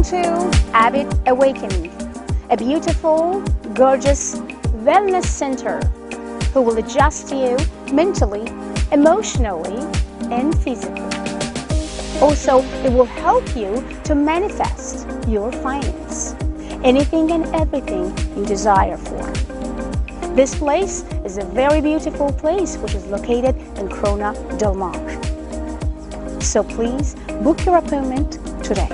to Habit Awakening, a beautiful, gorgeous wellness center who will adjust you mentally, emotionally, and physically. Also, it will help you to manifest your finance, anything and everything you desire for. This place is a very beautiful place which is located in Corona Del Mar. So please book your appointment today.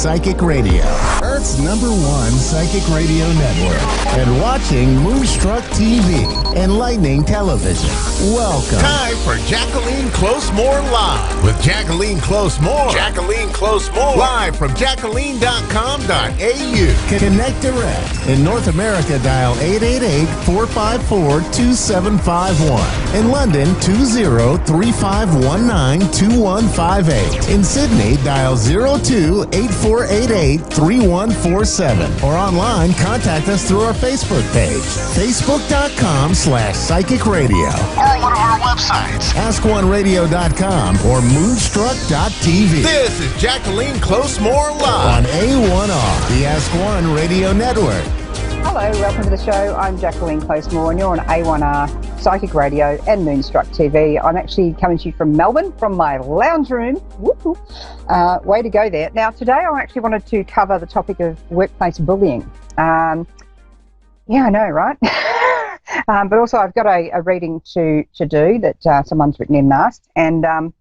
Psychic Radio, Earth's #1 psychic radio network, and watching Moonstruck TV, enlightening television. Welcome. Time for Jacqueline Close-More Live with Jacqueline Close-More. Jacqueline Close-More. Live from jacqueline.com.au. Connect direct. In North America, dial 888-454-2751. In London, 20-3519-2158. In Sydney, dial 02-8488-3147. Or online, contact us through our Facebook page, facebook.com/psychic radio. Or one of our websites, askoneradio.com or moonstruck.tv. This is Jacqueline Close-More On Live. A1R, the Ask One Radio Network. Hello, welcome to the show. I'm Jacqueline Close-More, and you're on A1R Psychic Radio and Moonstruck TV. I'm actually coming to you from Melbourne, from my lounge room. Woo-hoo. Way to go there. Now, today I actually wanted to cover the topic of workplace bullying. Yeah, I know, right? But also I've got a reading to do that someone's written in and asked, and I'm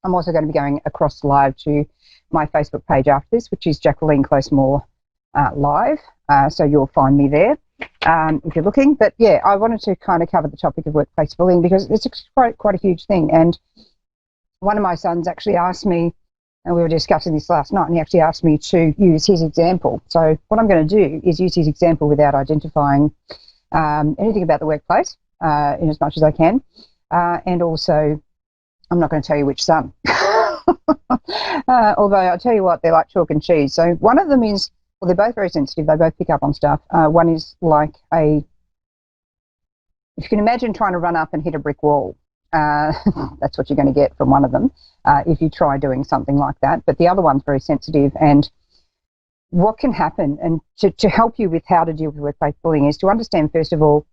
also going to be going across live to my Facebook page after this, which is Jacqueline Close-More Live. So you'll find me there if you're looking. But yeah, I wanted to kind of cover the topic of workplace bullying because it's quite a huge thing. And one of my sons actually asked me, and we were discussing this last night, and he actually asked me to use his example. So what I'm going to do is use his example without identifying anything about the workplace in as much as I can. And also, I'm not going to tell you which son. Although I'll tell you what, they're like chalk and cheese. So one of them is, well, they're both very sensitive. They both pick up on stuff. One is like if you can imagine trying to run up and hit a brick wall, that's what you're going to get from one of them if you try doing something like that. But the other one's very sensitive. And what can happen, and to help you with how to deal with workplace bullying, is to understand, first of all,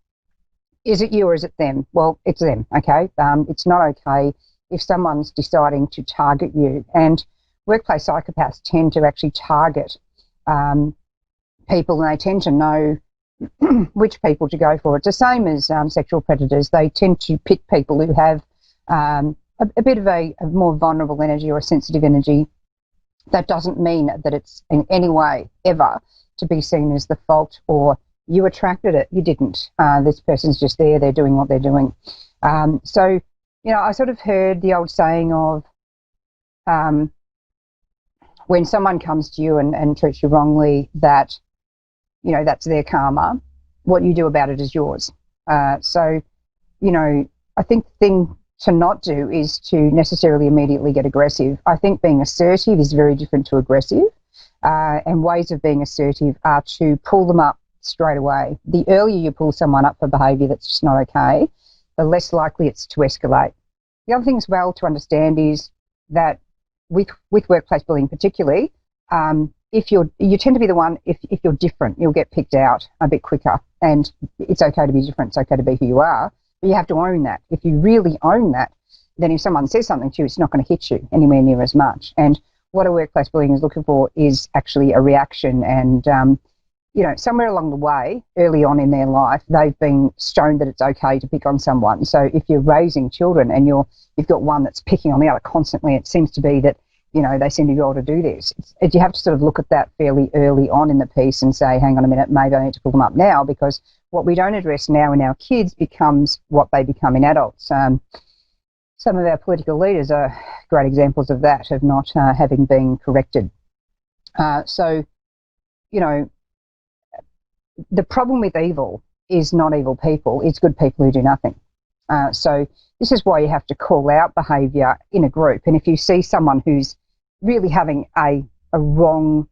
is it you or is it them? Well, it's them, okay? It's not okay if someone's deciding to target you. And workplace psychopaths tend to actually target people, and they tend to know which people to go for. It's the same as sexual predators. They tend to pick people who have a bit of a more vulnerable energy or a sensitive energy. That doesn't mean that it's in any way ever to be seen as the fault or you attracted it. You didn't. This person's just there. They're doing what they're doing. So, you know, I sort of heard the old saying of when someone comes to you and treats you wrongly, that, you know, that's their karma. What you do about it is yours. So, you know, I think the thing to not do is to necessarily immediately get aggressive. I think being assertive is very different to aggressive, and ways of being assertive are to pull them up straight away. The earlier you pull someone up for behaviour that's just not okay, the less likely it's to escalate. The other thing as well to understand is that with workplace bullying particularly, if you tend to be the one, if you're different, you'll get picked out a bit quicker, and it's okay to be different, it's okay to be who you are. But you have to own that. If you really own that, then if someone says something to you, it's not going to hit you anywhere near as much. And what a workplace bullying is looking for is actually a reaction. And, you know, somewhere along the way, early on in their life, they've been shown that it's okay to pick on someone. So if you're raising children and you've got one that's picking on the other constantly, it seems to be that, you know, they seem to be able to do this. You have to sort of look at that fairly early on in the piece and say, hang on a minute, maybe I need to pull them up now, because what we don't address now in our kids becomes what they become in adults. Some of our political leaders are great examples of that, of not having been corrected. So, you know, the problem with evil is not evil people, it's good people who do nothing. So this is why you have to call out behaviour in a group. And if you see someone who's really having a wrong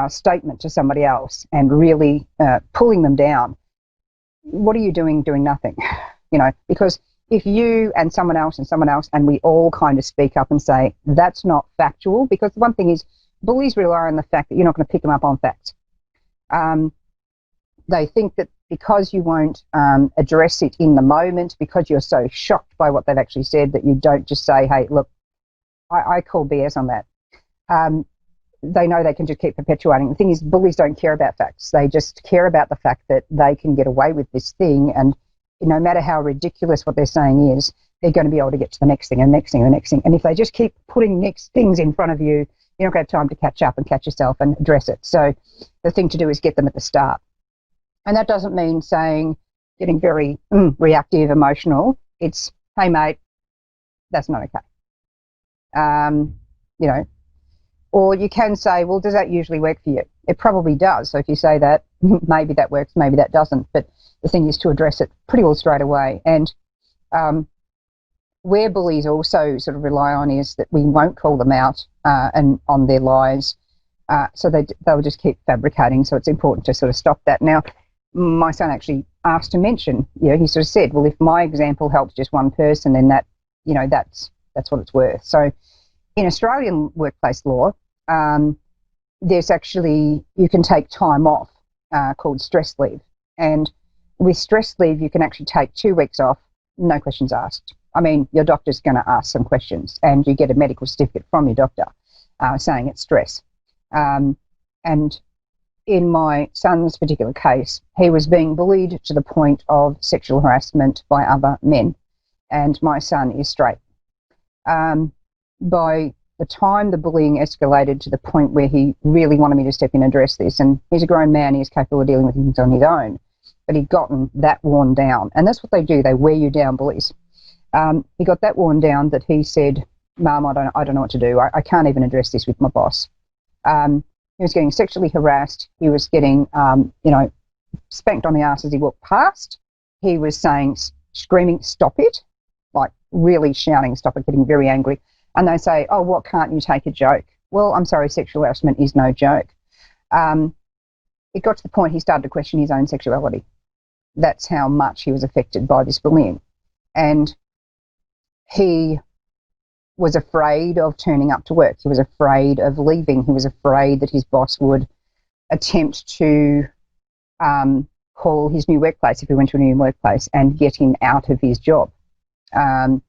statement to somebody else and really pulling them down, what are you doing? Doing nothing, you know, because if you and someone else and we all kind of speak up and say that's not factual, because the one thing is bullies rely on the fact that you're not going to pick them up on facts. They think that because you won't address it in the moment, because you're so shocked by what they've actually said, that you don't just say, hey, look, I call BS on that. They know they can just keep perpetuating. The thing is, bullies don't care about facts. They just care about the fact that they can get away with this thing, and no matter how ridiculous what they're saying is, they're going to be able to get to the next thing and next thing and the next thing. And if they just keep putting next things in front of you, You're not going to have time to catch up and catch yourself and address it. So the thing to do is get them at the start. And that doesn't mean getting very reactive, emotional. It's, hey, mate, that's not okay. You know, or you can say, well, does that usually work for you? It probably does. So if you say that, maybe that works, maybe that doesn't. But the thing is to address it pretty well straight away. And where bullies also sort of rely on is that we won't call them out and on their lies. So they'll just keep fabricating. So it's important to sort of stop that. Now, my son actually asked to mention, he sort of said, well, if my example helps just one person, then that, that's what it's worth. So in Australian workplace law, there's actually, you can take time off called stress leave. And with stress leave, you can actually take 2 weeks off, no questions asked. I mean, your doctor's going to ask some questions and you get a medical certificate from your doctor saying it's stress. And in my son's particular case, he was being bullied to the point of sexual harassment by other men. And my son is straight. By the time the bullying escalated to the point where he really wanted me to step in and address this, and he's a grown man, he's capable of dealing with things on his own, but he'd gotten that worn down. And that's what they do, they wear you down, bullies. He got that worn down that he said, Mum, I don't know what to do. I can't even address this with my boss. He was getting sexually harassed. He was getting, spanked on the arse as he walked past. He was screaming, stop it, like really shouting, stop it, getting very angry. And they say, oh, what, can't you take a joke? Well, I'm sorry, sexual harassment is no joke. It got to the point he started to question his own sexuality. That's how much he was affected by this bullying. And he was afraid of turning up to work. He was afraid of leaving. He was afraid that his boss would attempt to call his new workplace, if he went to a new workplace, and get him out of his job. And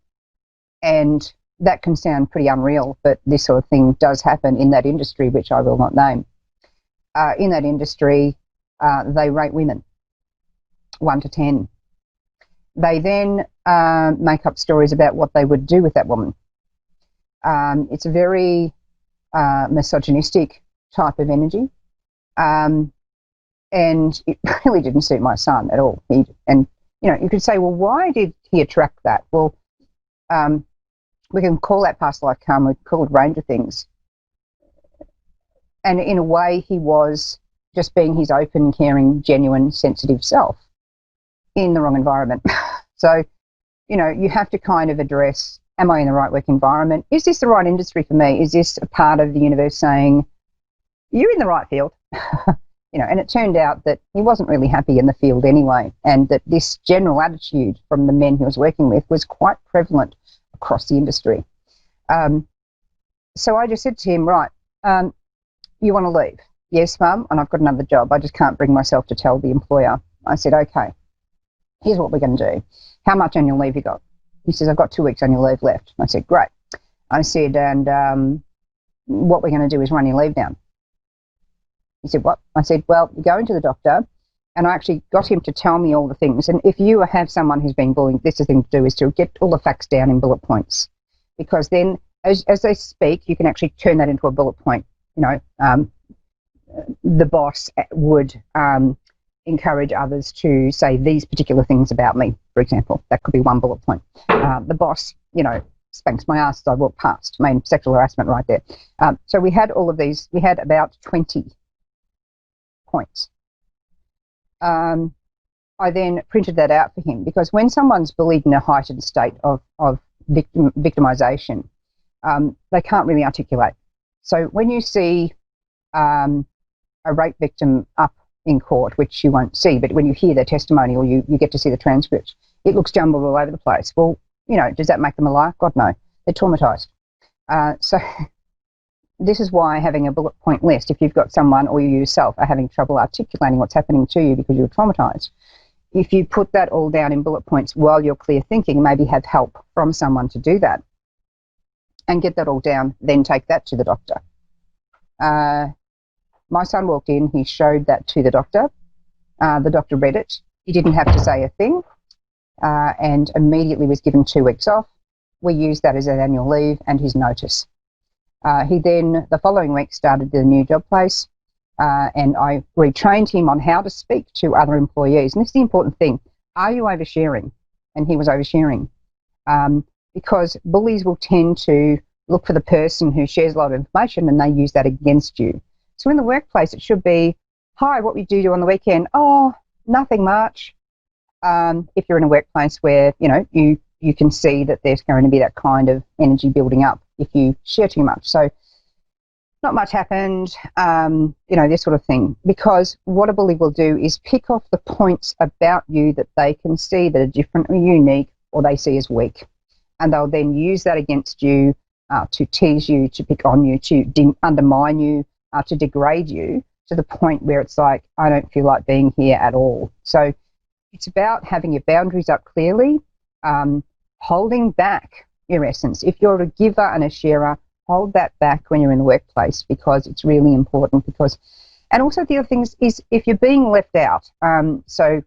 that can sound pretty unreal, but this sort of thing does happen in that industry, which I will not name. In that industry, they rate women 1 to 10. They then make up stories about what they would do with that woman. It's a very misogynistic type of energy, and it really didn't suit my son at all. You could say, well, why did he attract that? Well, we can call that past life karma, we can call it a range of things. And in a way, he was just being his open, caring, genuine, sensitive self in the wrong environment. So, you have to kind of address, am I in the right work environment? Is this the right industry for me? Is this a part of the universe saying, you're in the right field? And it turned out that he wasn't really happy in the field anyway, and that this general attitude from the men he was working with was quite prevalent across the industry. So I just said to him, right, you want to leave? Yes, Mum, and I've got another job. I just can't bring myself to tell the employer. I said, okay, here's what we're going to do. How much annual leave you got? He says, I've got 2 weeks annual leave left. I said, great. I said, and what we're going to do is run your leave down. He said, what? I said, well, you're going to the doctor, and I actually got him to tell me all the things. And if you have someone who's been bullied, this is the thing to do, is to get all the facts down in bullet points. Because then, as they speak, you can actually turn that into a bullet point. The boss would encourage others to say these particular things about me, for example. That could be one bullet point. The boss, spanks my ass as I walk past. I mean, sexual harassment right there. So we had all of these. We had about 20 points. I then printed that out for him, because when someone's bullied in a heightened state of victimization, they can't really articulate. So when you see a rape victim up in court, which you won't see, but when you hear their testimony or you get to see the transcript, it looks jumbled all over the place. Well, does that make them a liar? God, no. They're traumatized. So this is why having a bullet point list, if you've got someone or you yourself are having trouble articulating what's happening to you because you're traumatized, if you put that all down in bullet points while you're clear thinking, maybe have help from someone to do that and get that all down, then take that to the doctor. My son walked in, he showed that to the doctor. The doctor read it. He didn't have to say a thing and immediately was given 2 weeks off. We used that as an annual leave and his notice. He then, the following week, started the new job place, and I retrained him on how to speak to other employees. And this is the important thing. Are you oversharing? And he was oversharing. Because bullies will tend to look for the person who shares a lot of information, and they use that against you. So in the workplace, it should be, hi, what would you do on the weekend? Oh, nothing much. If you're in a workplace where, you can see that there's going to be that kind of energy building up if you share too much. So not much happened, this sort of thing. Because what a bully will do is pick off the points about you that they can see that are different or unique, or they see as weak. And they'll then use that against you to tease you, to pick on you, to undermine you, to degrade you to the point where it's like, I don't feel like being here at all. So it's about having your boundaries up clearly, holding back your essence. If you're a giver and a sharer, hold that back when you're in the workplace, because it's really important. And also the other thing is if you're being left out. So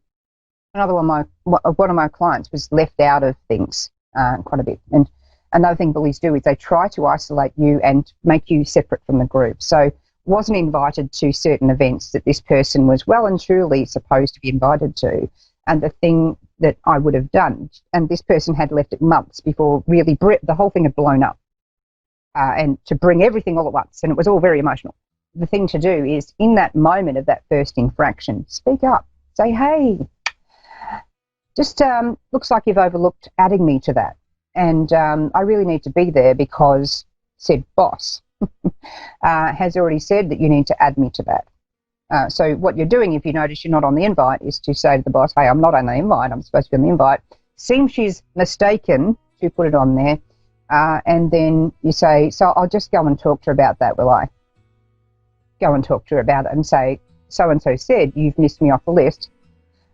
one of my clients was left out of things quite a bit. And another thing bullies do is they try to isolate you and make you separate from the group. So wasn't invited to certain events that this person was well and truly supposed to be invited to. And the thing that I would have done, and this person had left it months before really the whole thing had blown up, and to bring everything all at once, and it was all very emotional. The thing to do is, in that moment of that first infraction, speak up. Say, hey, just looks like you've overlooked adding me to that. And I really need to be there because said boss has already said that you need to add me to that. So what you're doing, if you notice you're not on the invite, is to say to the boss, hey, I'm not on the invite, I'm supposed to be on the invite. Seems she's mistaken to put it on there. And then you say, so I'll just go and talk to her about that, will I? Go and talk to her about it and say, so-and-so said you've missed me off the list,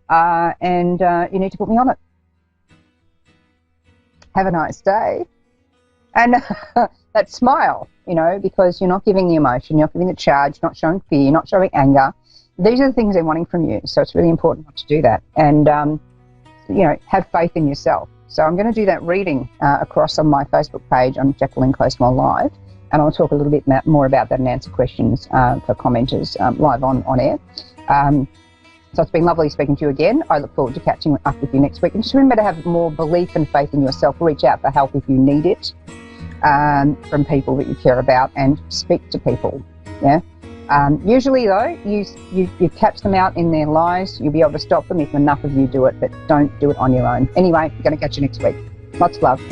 and you need to put me on it. Have a nice day. And that smile, because you're not giving the emotion, you're not giving the charge, not showing fear, not showing anger. These are the things they're wanting from you. So it's really important not to do that. And, have faith in yourself. So I'm going to do that reading across on my Facebook page on Jacqueline Closemore Live. And I'll talk a little bit more about that and answer questions for commenters live on air. So it's been lovely speaking to you again. I look forward to catching up with you next week. And just remember to have more belief and faith in yourself. Reach out for help if you need it from people that you care about, and speak to people. Yeah. Usually, though, you catch them out in their lies. You'll be able to stop them if enough of you do it, but don't do it on your own. Anyway, I'm going to catch you next week. Lots of love.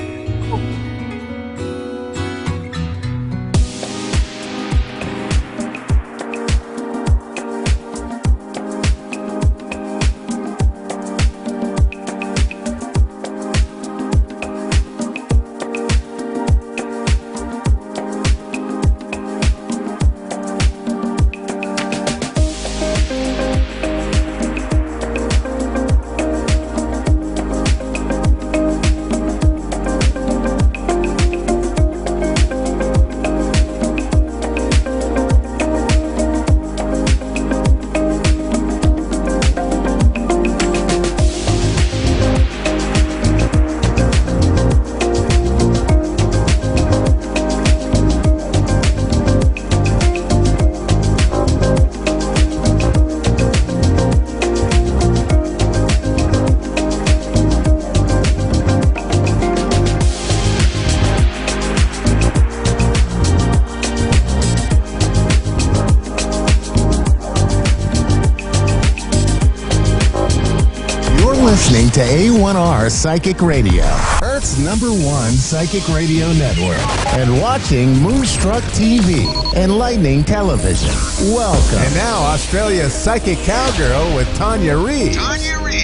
Listening to A1R Psychic Radio, Earth's #1 psychic radio network, and watching Moonstruck TV, Enlightening Television. Welcome. And now, Australia's Psychic Cowgirl with Tanya Reeves.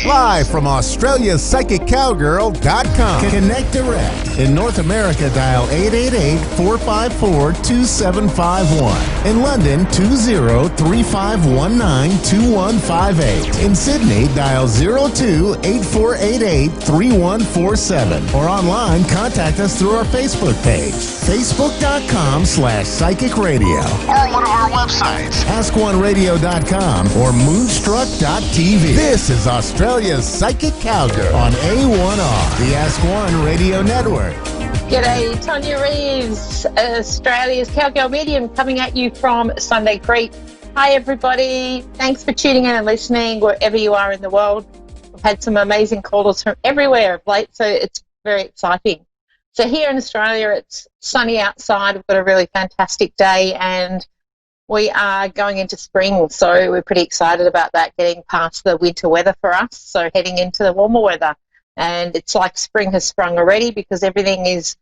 Live from AustraliaPsychicCowgirl.com. Connect direct. In North America, dial 888-454-2751. In London, 20-3519-2158. In Sydney, dial 02-8488-3147. Or online, contact us through our Facebook page, facebook.com/Psychic Radio. Or one of our websites, AskOneRadio.com or Moonstruck.tv. This is Australia's Psychic Cowgirl on A1R, the Ask One Radio Network. G'day, Tonya Reeves, Australia's Cowgirl Medium, coming at you from Sunday Creek. Hi everybody, thanks for tuning in and listening wherever you are in the world. We've had some amazing callers from everywhere of late, so it's very exciting. So here in Australia, it's sunny outside. We've got a really fantastic day and we are going into spring, so we're pretty excited about that, getting past the winter weather for us, so heading into the warmer weather. And it's like spring has sprung already because everything is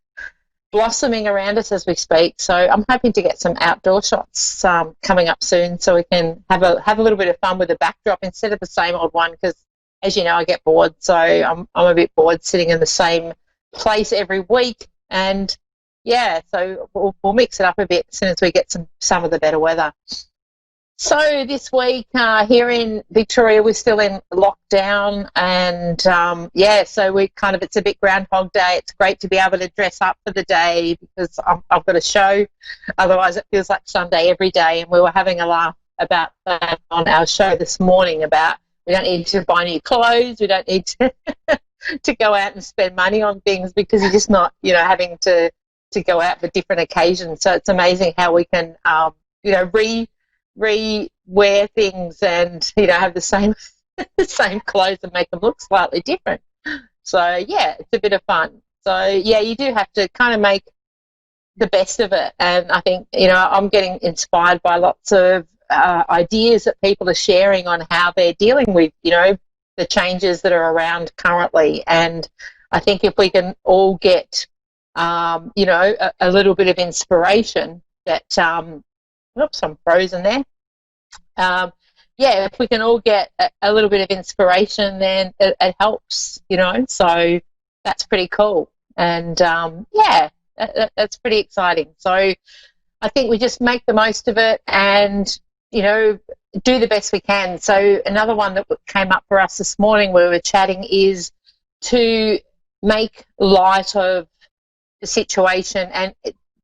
blossoming around us as we speak. So I'm hoping to get some outdoor shots coming up soon, so we can have a little bit of fun with the backdrop instead of the same old one, because as you know, I get bored. So I'm a bit bored sitting in the same place every week. And yeah, so we'll mix it up a bit as soon as we get some of the better weather. So this week here in Victoria, we're still in lockdown, and so it's a bit Groundhog Day. It's great to be able to dress up for the day because I've got a show. Otherwise, it feels like Sunday every day. And we were having a laugh about that on our show this morning about we don't need to buy new clothes, we don't need to to go out and spend money on things because you're just not, having to go out for different occasions. So it's amazing how we can, re-wear things and have the same the same clothes and make them look slightly different. So yeah, it's a bit of fun. So yeah, you do have to kind of make the best of it. And I think I'm getting inspired by lots of ideas that people are sharing on how they're dealing with the changes that are around currently. And I think if we can all get a little bit of inspiration that oops, I'm frozen there. If we can all get a little bit of inspiration, then it helps, so that's pretty cool. And, that's pretty exciting. So I think we just make the most of it and, do the best we can. So another one that came up for us this morning when we were chatting is to make light of the situation and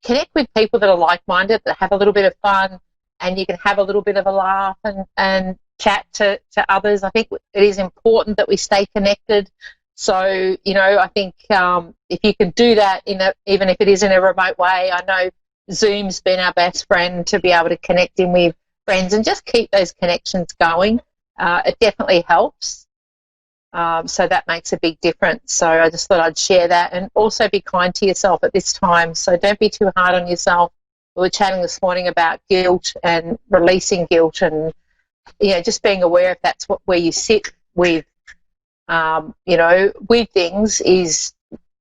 connect with people that are like-minded, that have a little bit of fun, and you can have a little bit of a laugh and chat to others. I think it is important that we stay connected. So, I think if you can do that, even if it is in a remote way, I know Zoom's been our best friend to be able to connect in with friends and just keep those connections going. It definitely helps. So that makes a big difference. So I just thought I'd share that, and also be kind to yourself at this time. So don't be too hard on yourself. We were chatting this morning about guilt and releasing guilt, and just being aware if that's where you sit with with things, is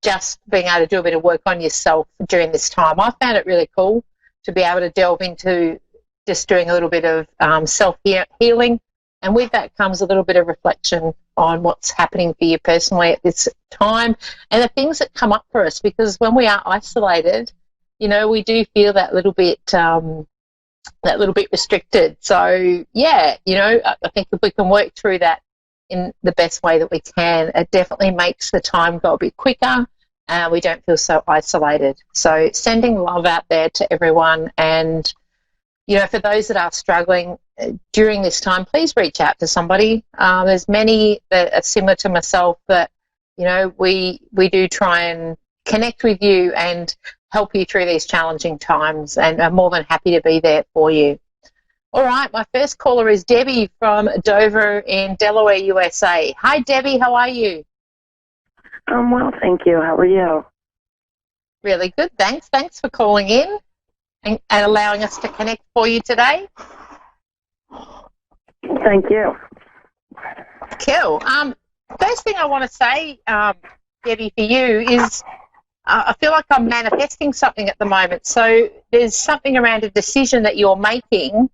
just being able to do a bit of work on yourself during this time. I found it really cool to be able to delve into just doing a little bit of self-healing, and with that comes a little bit of reflection on what's happening for you personally at this time and the things that come up for us, because when we are isolated, we do feel that little bit restricted. So yeah, I think if we can work through that in the best way that we can, it definitely makes the time go a bit quicker and we don't feel so isolated. So sending love out there to everyone, and for those that are struggling during this time, please reach out to somebody. There's many that are similar to myself that we do try and connect with you and help you through these challenging times, and I'm more than happy to be there for you. All right, my first caller is Debbie from Dover in Delaware, USA. Hi, Debbie, how are you? I'm well, thank you. How are you? Really good, thanks. Thanks for calling in and allowing us to connect for you today. Thank you. Cool. First thing I want to say, Debbie, for you is I feel like I'm manifesting something at the moment. So there's something around a decision that you're making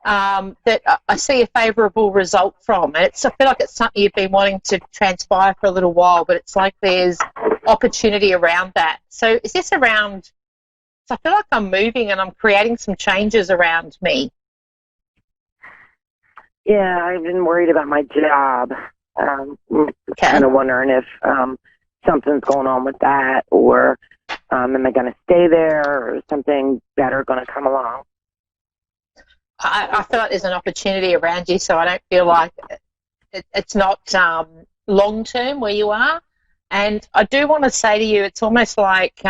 that I see a favourable result from. And I feel like it's something you've been wanting to transpire for a little while, but it's like there's opportunity around that. So is this around, so I feel like I'm moving and I'm creating some changes around me. Yeah, I've been worried about my job. Kind of wondering if something's going on with that, or am I going to stay there, or is something better going to come along? I feel like there's an opportunity around you, so I don't feel like it's not long-term where you are. And I do want to say to you, it's almost like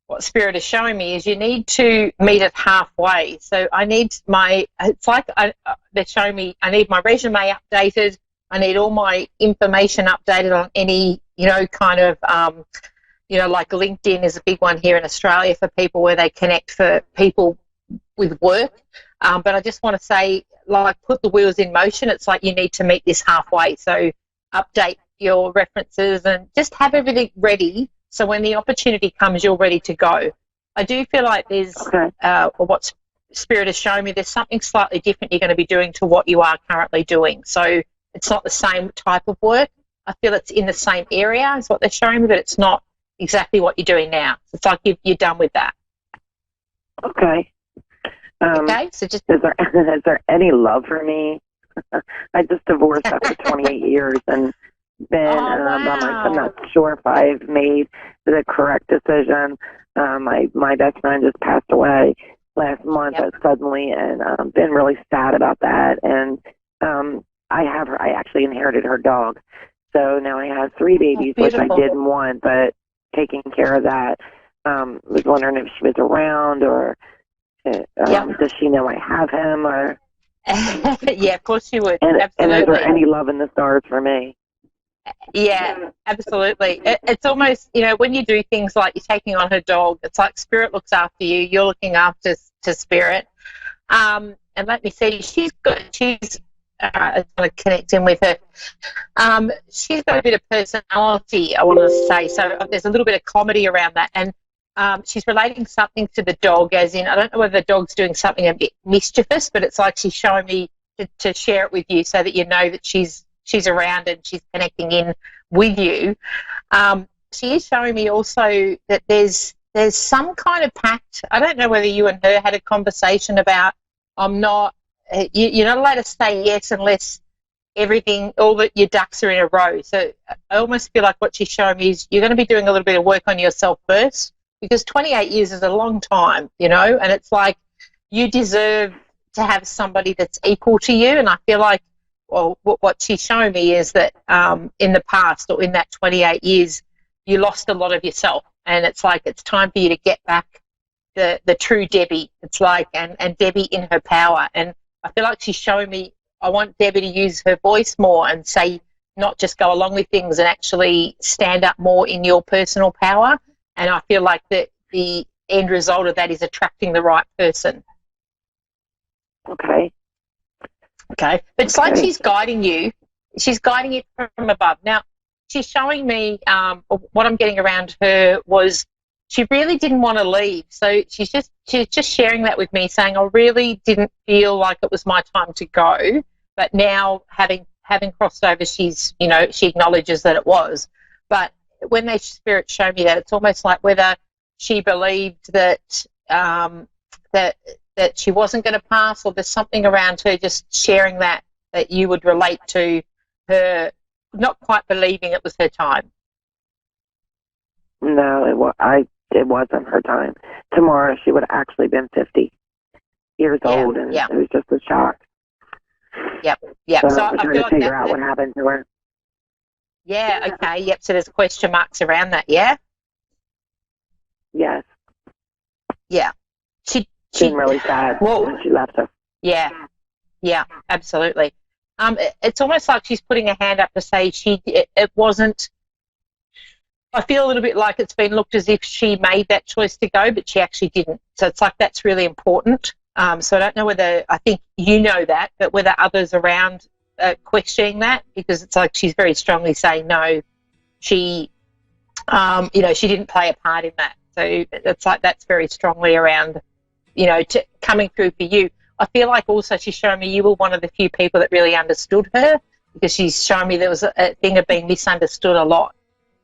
what Spirit is showing me is you need to meet it halfway. So I need they're showing me I need my resume updated. I need all my information updated on any, kind of, like LinkedIn is a big one here in Australia for people where they connect for people with work. But I just want to say, put the wheels in motion. It's like you need to meet this halfway. So update your references and just have everything ready so when the opportunity comes, you're ready to go. I do feel like there's, what Spirit has shown me, there's something slightly different you're going to be doing to what you are currently doing. So it's not the same type of work. I feel it's in the same area is what they're showing me, but it's not exactly what you're doing now. It's like you're done with that. Okay. Okay, so just... Is there any love for me? I just divorced after 28 years and been by myself. I'm not sure if I've made the correct decision. My best friend just passed away last month suddenly, and been really sad about that. And I actually inherited her dog. So now I have 3 babies, which I didn't want, but taking care of that. Was wondering if she was around, or does she know I have him? Or yeah, of course you would. And absolutely. is there any love in the stars for me? Yeah, absolutely. It's almost, when you do things like you're taking on her dog, it's like Spirit looks after you, you're looking after to Spirit. And let me see, she's kind of connecting with her. She's got a bit of personality, I want to say, so there's a little bit of comedy around that. And she's relating something to the dog, as in, I don't know whether the dog's doing something a bit mischievous, but it's like she's showing me to share it with you so that you know that she's around and she's connecting in with you. She is showing me also that there's some kind of pact. I don't know whether you and her had a conversation about, you're not allowed to say yes unless all that your ducks are in a row. So I almost feel like what she's showing me is you're going to be doing a little bit of work on yourself first, because 28 years is a long time, and it's like you deserve to have somebody that's equal to you. And I feel like, well, what she's showing me is that in the past, or in that 28 years, you lost a lot of yourself, and it's like it's time for you to get back the true Debbie. It's like, and Debbie in her power. And I feel like she's showing me, I want Debbie to use her voice more and say, not just go along with things, and actually stand up more in your personal power. And I feel like the end result of that is attracting the right person. Okay. But it's like she's guiding you. She's guiding you from above. Now, she's showing me what I'm getting around her was she really didn't want to leave. So she's just sharing that with me, saying, I really didn't feel like it was my time to go. But now having crossed over, she acknowledges that it was. But when they Spirit show me that, it's almost like whether she believed that that she wasn't going to pass, or there's something around her just sharing that you would relate to her not quite believing it was her time. No, it wasn't her time. Tomorrow she would have actually been 50 years old, and it was just a shock. Yep. So I'm trying to figure out what happened to her. Yeah, okay, yep, so there's question marks around that, yeah? Yes. Yeah. She been really sad when she left us. Yeah, absolutely. It's almost like she's putting her hand up to say it wasn't. I feel a little bit like it's been looked as if she made that choice to go, but she actually didn't. So it's like that's really important. So I don't know whether, I think you know that, but whether others around questioning that, because it's like she's very strongly saying no, she didn't play a part in that. So it's like that's very strongly around, coming through for you. I feel like also she's showing me you were one of the few people that really understood her, because she's showing me there was a thing of being misunderstood a lot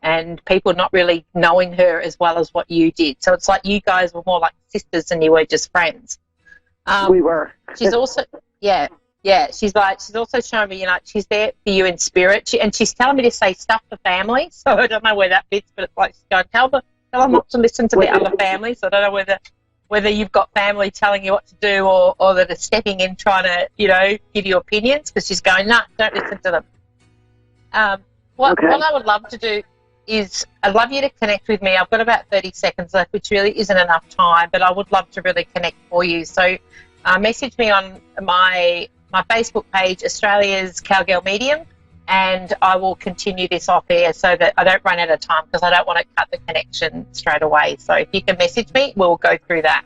and people not really knowing her as well as what you did. So it's like you guys were more like sisters than you were just friends. We were. She's also, she's also showing me, she's there for you in spirit. And she's telling me to say stuff to family. So I don't know where that fits, but it's like she's going, tell them not to listen to the other family. So I don't know whether you've got family telling you what to do or that are stepping in trying to, give you opinions, because she's going, no, don't listen to them. What I would love to do, is I'd love you to connect with me. I've got about 30 seconds left, which really isn't enough time, but I would love to really connect for you. So message me on my Facebook page, Australia's Cowgirl Medium, and I will continue this off air so that I don't run out of time, because I don't want to cut the connection straight away. So if you can message me, we'll go through that.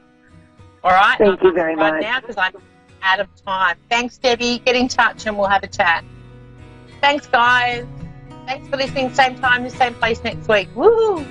All right? Thank you very much. Now, because I'm out of time. Thanks, Debbie. Get in touch and we'll have a chat. Thanks, guys. Thanks for listening. Same time, same place next week. Woo!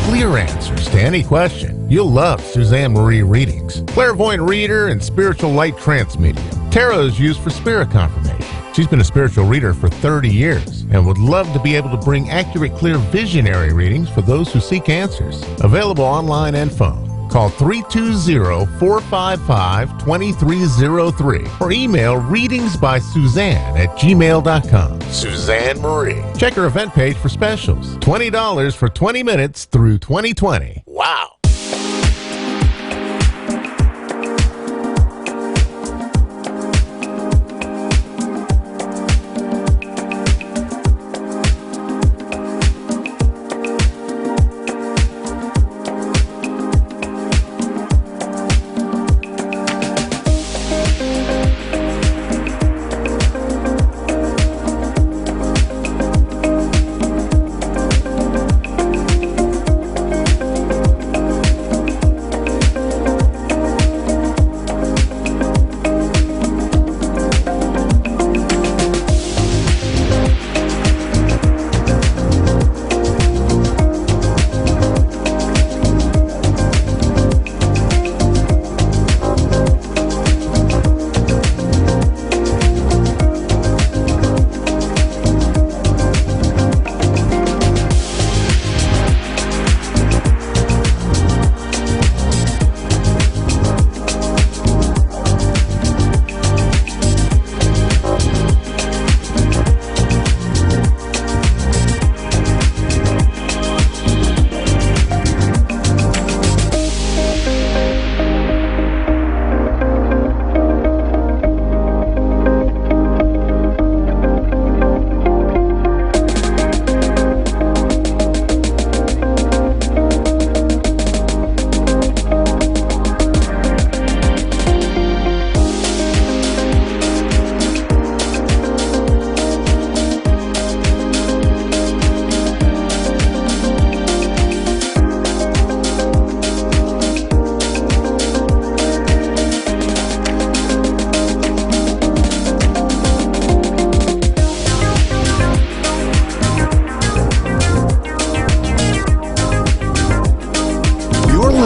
Clear answers to any question. You'll love Suzanne Marie readings. Clairvoyant reader and spiritual light trance medium. Tarot is used for spirit confirmation. She's been a spiritual reader for 30 years and would love to be able to bring accurate, clear visionary readings for those who seek answers. Available online and phone. Call 320-455-2303 or email readingsbysuzanne@gmail.com. Suzanne Marie. Check her event page for specials. $20 for 20 minutes through 2020. Wow.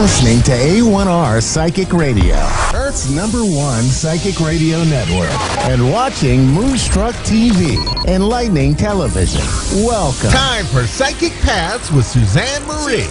Listening to A1R Psychic Radio, Earth's #1 psychic radio network, and watching Moonstruck TV, Enlightening Television. Welcome. Time for Psychic Paths with Suzanne Marie.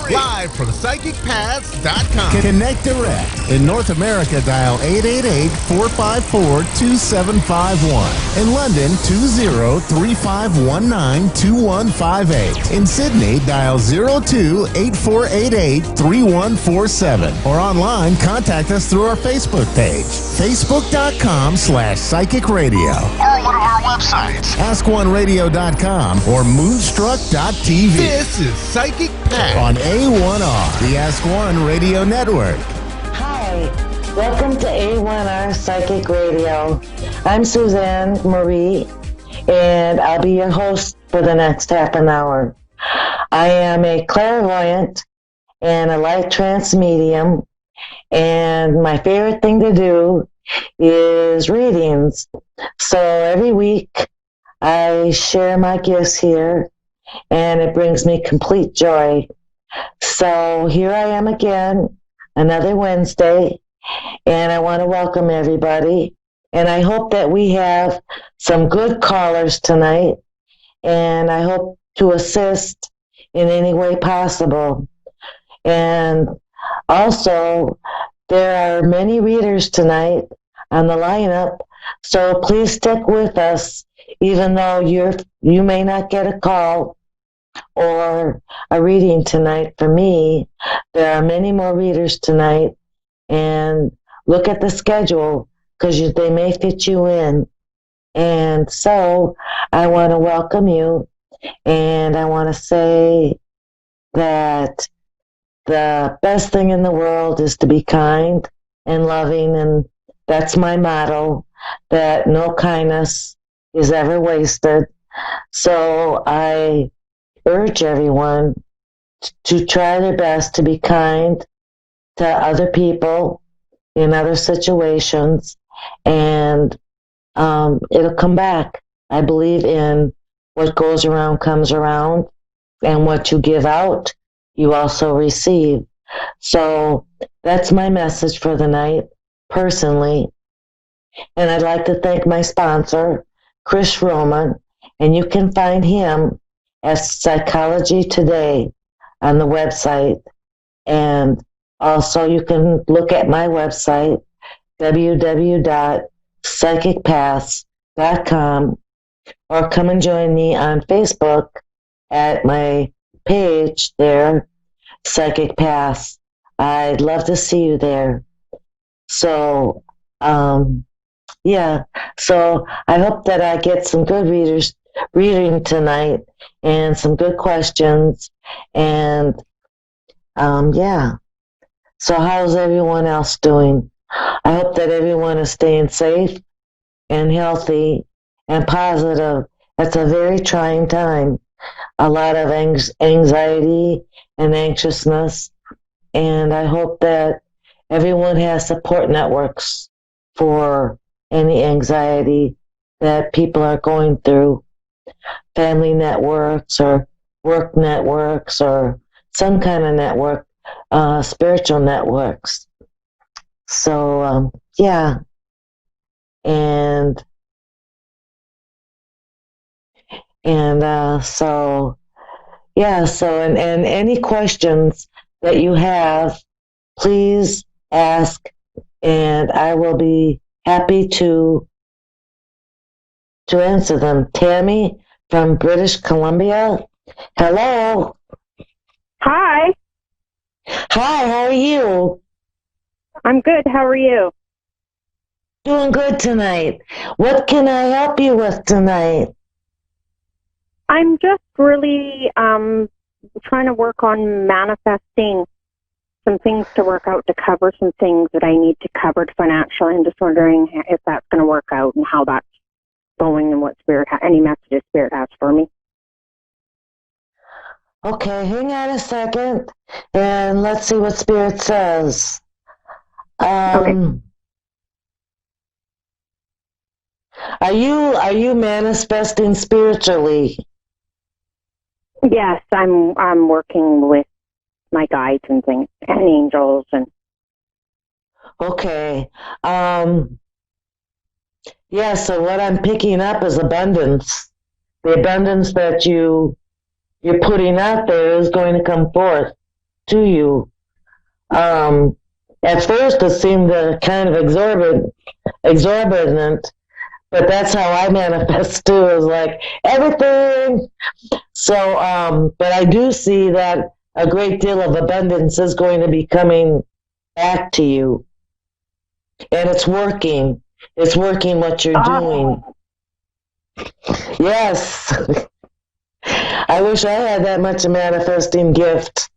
Live from PsychicPaths.com. Connect direct. In North America, dial 888-454-2751. In London, 20-3519-2158. In Sydney, dial 02-8488-3147. Or online, contact us through our Facebook page, facebook.com/Psychic Radio. Or one of our websites, AskOneRadio.com or Moonstruck.tv. This is Psychic Paths on A1R, the Ask One Radio Network. Hi, welcome to A1R Psychic Radio. I'm Suzanne Marie, and I'll be your host for the next half an hour. I am a clairvoyant and a light trance medium, and my favorite thing to do is readings. So every week I share my gifts here, and it brings me complete joy. So here I am again, another Wednesday, and I want to welcome everybody. And I hope that we have some good callers tonight, and I hope to assist in any way possible. And also, there are many readers tonight on the lineup, so please stick with us, even though you may not get a call or a reading tonight for me. There are many more readers tonight, and look at the schedule because they may fit you in. And so I want to welcome you, and I want to say that the best thing in the world is to be kind and loving, and that's my motto, that no kindness is ever wasted. So I urge everyone to try their best to be kind to other people in other situations, and it'll come back. I believe in what goes around comes around, and what you give out, you also receive. So that's my message for the night, personally. And I'd like to thank my sponsor, Chris Roman, and you can find him at Psychology Today on the website. And also you can look at my website, www.psychicpaths.com, or come and join me on Facebook at my page there, Psychic Paths. I'd love to see you there. So, yeah. So I hope that I get some good reading tonight and some good questions. And, yeah. So how's everyone else doing? I hope that everyone is staying safe and healthy and positive. It's a very trying time. A lot of anxiety and anxiousness. And I hope that everyone has support networks for any anxiety that people are going through. Family networks or work networks or some kind of network, spiritual networks. So, yeah. And so, yeah, so, and any questions that you have, please ask, and I will be happy to answer them. Tammy from British Columbia. Hello. Hi. Hi, how are you? I'm good. How are you? Doing good tonight. What can I help you with tonight? I'm just really trying to work on manifesting some things to work out to cover some things that I need to cover financially. I'm just wondering if that's going to work out and how that's going and what any messages Spirit has for me. Okay, hang on a second and let's see what Spirit says. Okay. Are you manifesting spiritually? Yes, I'm working with my guides and things and angels and. Okay. Yeah, so what I'm picking up is abundance. The abundance that you're putting out there is going to come forth to you. At first it seemed kind of exorbitant, but that's how I manifest too, is like everything. So, but I do see that a great deal of abundance is going to be coming back to you. And it's working. It's working what you're doing. Yes. I wish I had that much a manifesting gift.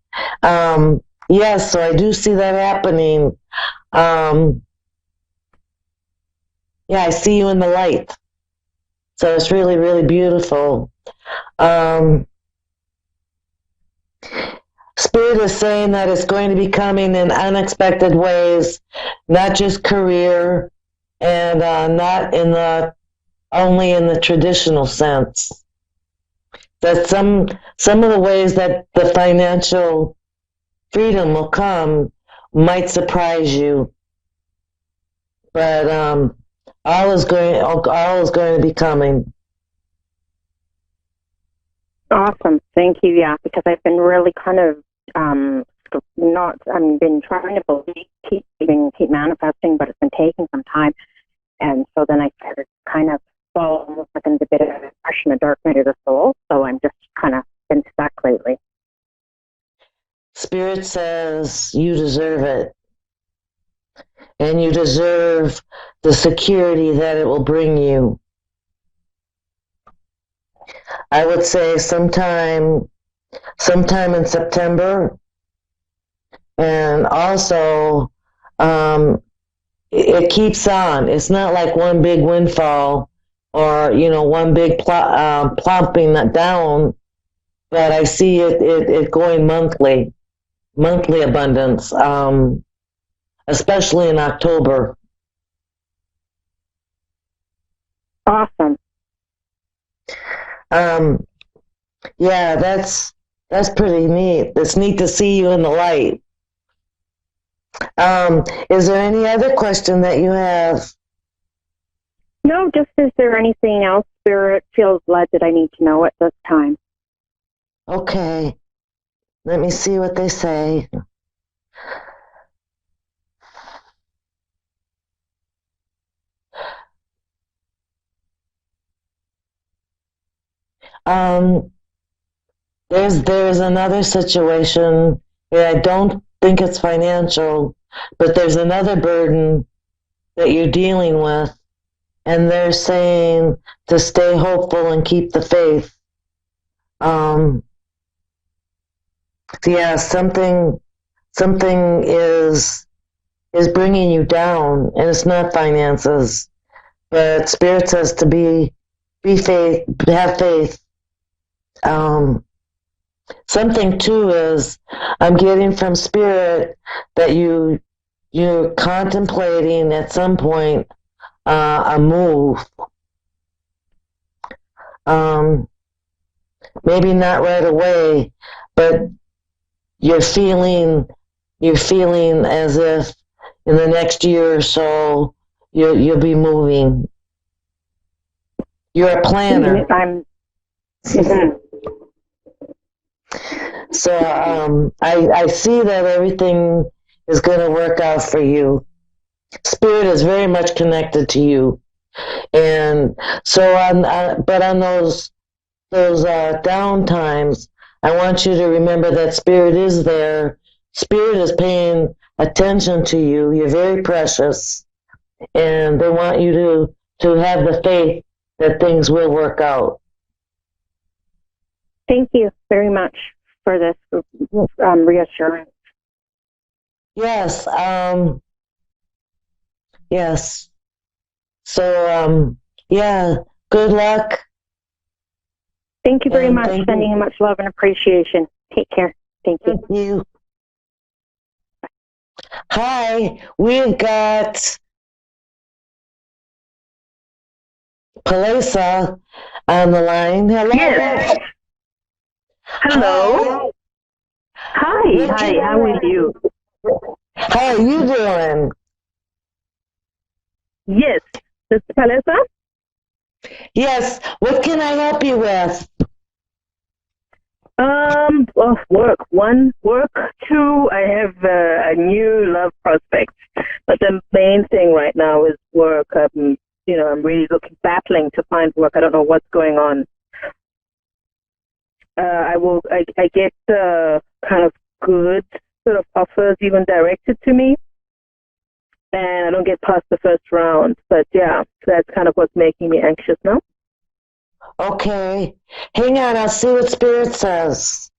Yes, so I do see that happening. Yeah, I see you in the light. So it's really, really beautiful. Spirit is saying that it's going to be coming in unexpected ways, not just career, and not in the only in the traditional sense. That some of the ways that the financial freedom will come might surprise you, but all is going to be coming. Awesome. Thank you. Yeah, because I've been really kind of been trying to believe, keep manifesting, but it's been taking some time. And so then I started kind of fall almost like into a bit of a depression, a dark night of the soul. So I'm just kind of been stuck lately. Spirit says you deserve it. And you deserve the security that it will bring you. I would say sometime in September. And also, it keeps on. It's not like one big windfall or, one big plopping that down, but I see it going monthly abundance, especially in October. Awesome. Yeah, that's pretty neat. It's neat to see you in the light. Is there any other question that you have? No, just is there anything else Spirit feels led that I need to know at this time? Okay. Let me see what they say. There's another situation where I don't think it's financial, but there's another burden that you're dealing with, and they're saying to stay hopeful and keep the faith. Yeah, something is bringing you down, and it's not finances, but Spirit says to be faith, have faith. Something too is I'm getting from Spirit that you're contemplating at some point a move. Maybe not right away, but you're feeling as if in the next year or so you'll be moving. You're a planner. So I see that everything is going to work out for you. Spirit is very much connected to you, and so on those down times, I want you to remember that Spirit is there. Spirit is paying attention to you. You're very precious, and they want you to have the faith that things will work out. Thank you very much for this reassurance. Yes. Yes. So, yeah, good luck. Thank you very much. Sending you much love and appreciation. Take care. Thank you. Thank you. Hi, we've got Palesa on the line. Hello. Yes. Hello. Hi. Hi. How are you? How are you doing? Yes. This is Palesa? Yes. What can I help you with? Well, work. One, work. Two, I have a new love prospect. But the main thing right now is work. I'm really battling to find work. I don't know what's going on. I get kind of good sort of offers even directed to me, and I don't get past the first round. But yeah, so that's kind of what's making me anxious now. Okay. Hang on, I'll see what Spirit says.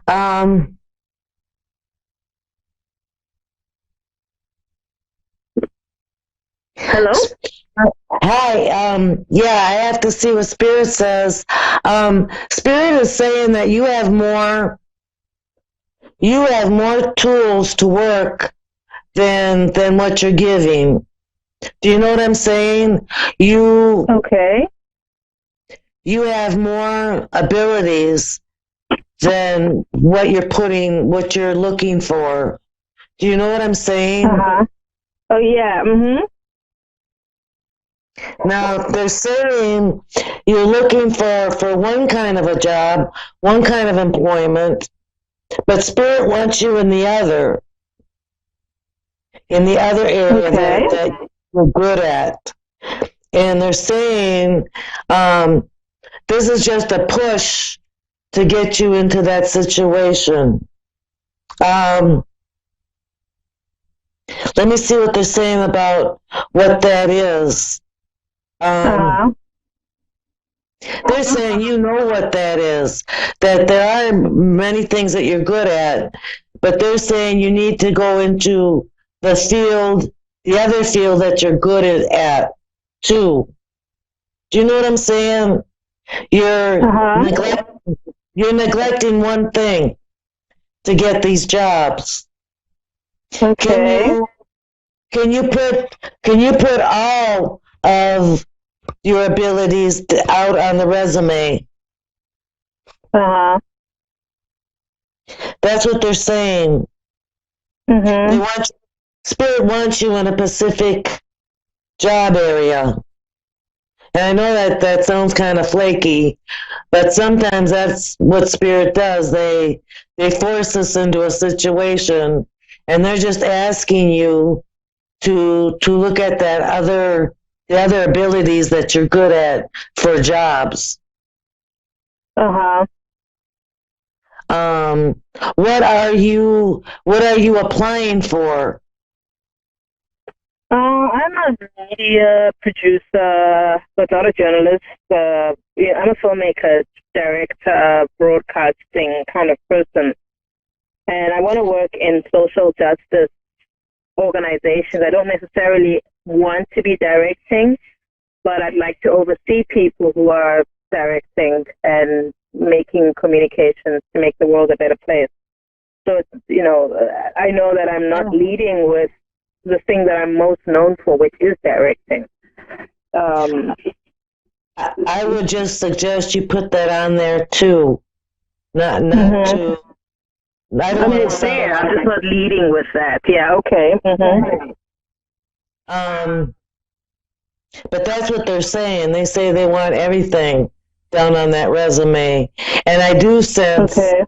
Hello? Hi, yeah, I have to see what Spirit says. Spirit is saying that you have more you have more tools to work than what you're giving. Do you know what I'm saying? Okay. You have more abilities than what you're looking for. Do you know what I'm saying? Uh-huh. Oh, yeah. Mm-hmm. Now, they're saying you're looking for one kind of a job, one kind of employment, but Spirit wants you in the other area Okay. that you're good at. And they're saying this is just a push to get you into that situation. Let me see what they're saying about what that is. Uh-huh. They're saying you know what that is, that there are many things that you're good at, but they're saying you need to go into the other field that you're good at, too. Do you know what I'm saying? You're neglecting one thing to get these jobs. Okay. Can you put all of your abilities out on the resume? Uh-huh. That's what they're saying. Mm-hmm. Spirit wants you in a specific job area. And I know that sounds kind of flaky, but sometimes that's what Spirit does. They force us into a situation, and they're just asking you to look at the other abilities that you're good at for jobs. Uh-huh. What are you applying for? I'm a media producer, but not a journalist. Yeah, I'm a filmmaker, director, broadcasting kind of person. And I want to work in social justice organizations. I don't necessarily want to be directing, but I'd like to oversee people who are directing and making communications to make the world a better place. So, I know that I'm not leading with the thing that I'm most known for, which is directing. I would just suggest you put that on there too. Not to. I don't mean, it's there. I'm just not leading with that. Yeah. Okay. But that's what they're saying. They say they want everything down on that resume, and I do sense that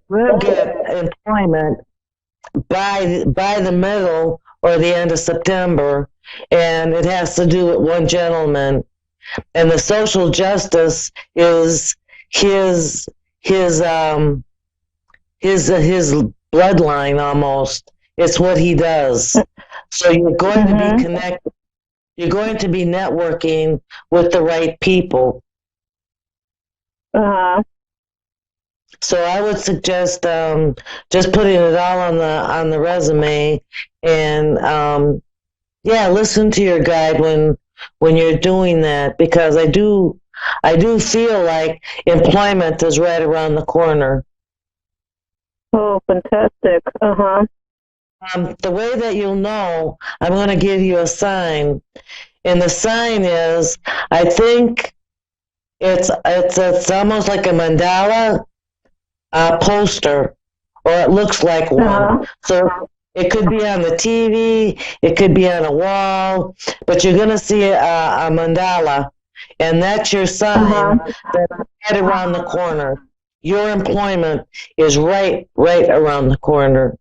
we'll get employment by the middle or the end of September, and it has to do with one gentleman, and the social justice is his bloodline almost. It's what he does. So you're going to be connected. You're going to be networking with the right people. So I would suggest just putting it all on the resume, and listen to your guide when you're doing that, because I do feel like employment is right around the corner. Oh, fantastic! The way that you'll know, I'm going to give you a sign, and the sign is, I think it's almost like a mandala poster, or it looks like one. So it could be on the TV, it could be on a wall, but you're going to see a mandala, and that's your sign that's right around the corner. Your employment is right around the corner,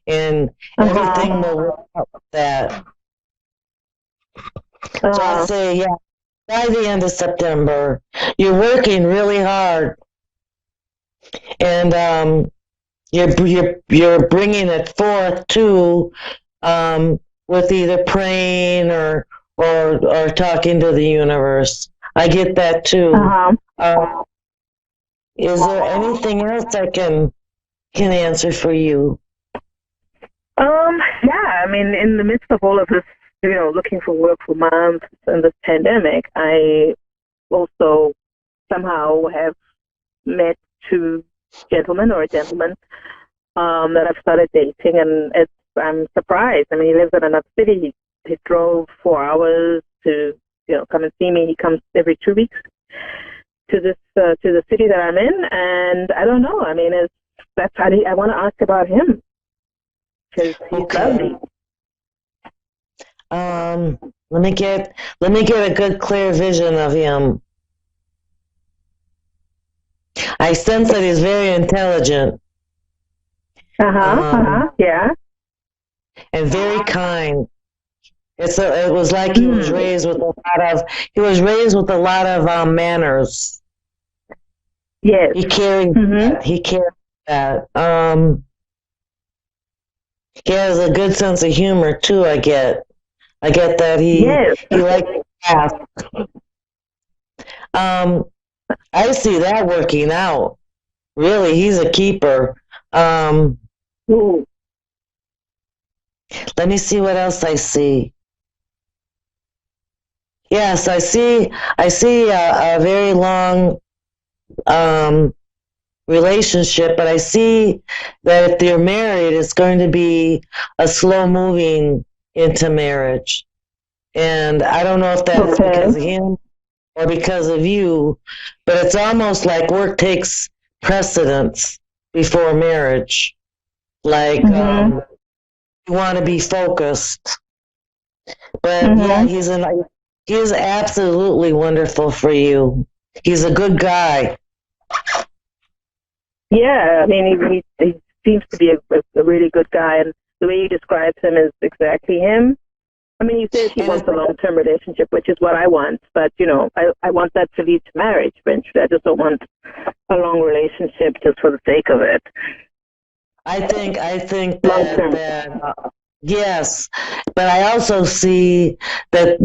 and everything will work out with that. So I'd say, by the end of September, you're working really hard, and you're bringing it forth too, with either praying or talking to the universe. I get that too. Is there anything else I can answer for you? Yeah, I mean, in the midst of all of this, looking for work for months and this pandemic, I also somehow have met two gentlemen, or a gentleman, that I've started dating, and I'm surprised. I mean, he lives in another city. He drove 4 hours to come and see me. He comes every 2 weeks to the city that I'm in, and I don't know. I mean, I want to ask about him because he's lovely. Let me get a good, clear vision of him. I sense that he's very intelligent. Yeah. And very kind. It was like he was raised with a lot of manners. Yes. He carried that. He has a good sense of humor too. I get that he likes to laugh. I see that working out. Really, he's a keeper. Let me see what else I see. Yes, I see a very long relationship, but I see that if you're married, it's going to be a slow moving into marriage. And I don't know if that's because of him or because of you, but it's almost like work takes precedence before marriage. Like, you want to be focused. But yeah, he's absolutely wonderful for you. He's a good guy. Yeah, I mean, he seems to be a really good guy, and the way you describe him is exactly him. I mean, he says he wants a long-term relationship, which is what I want, but, I want that to lead to marriage eventually. I just don't want a long relationship just for the sake of it. I think that yes, but I also see that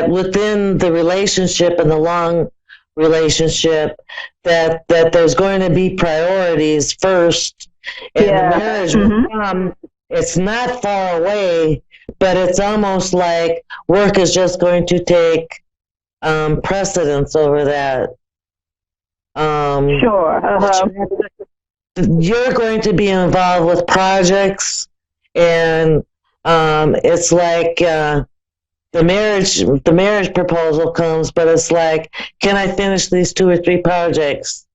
within the relationship and the long relationship, that there's going to be priorities first, and the marriage will come. It's not far away, but it's almost like work is just going to take precedence over that. You're going to be involved with projects, and it's like the marriage proposal comes, but it's like, can I finish these 2 or 3 projects?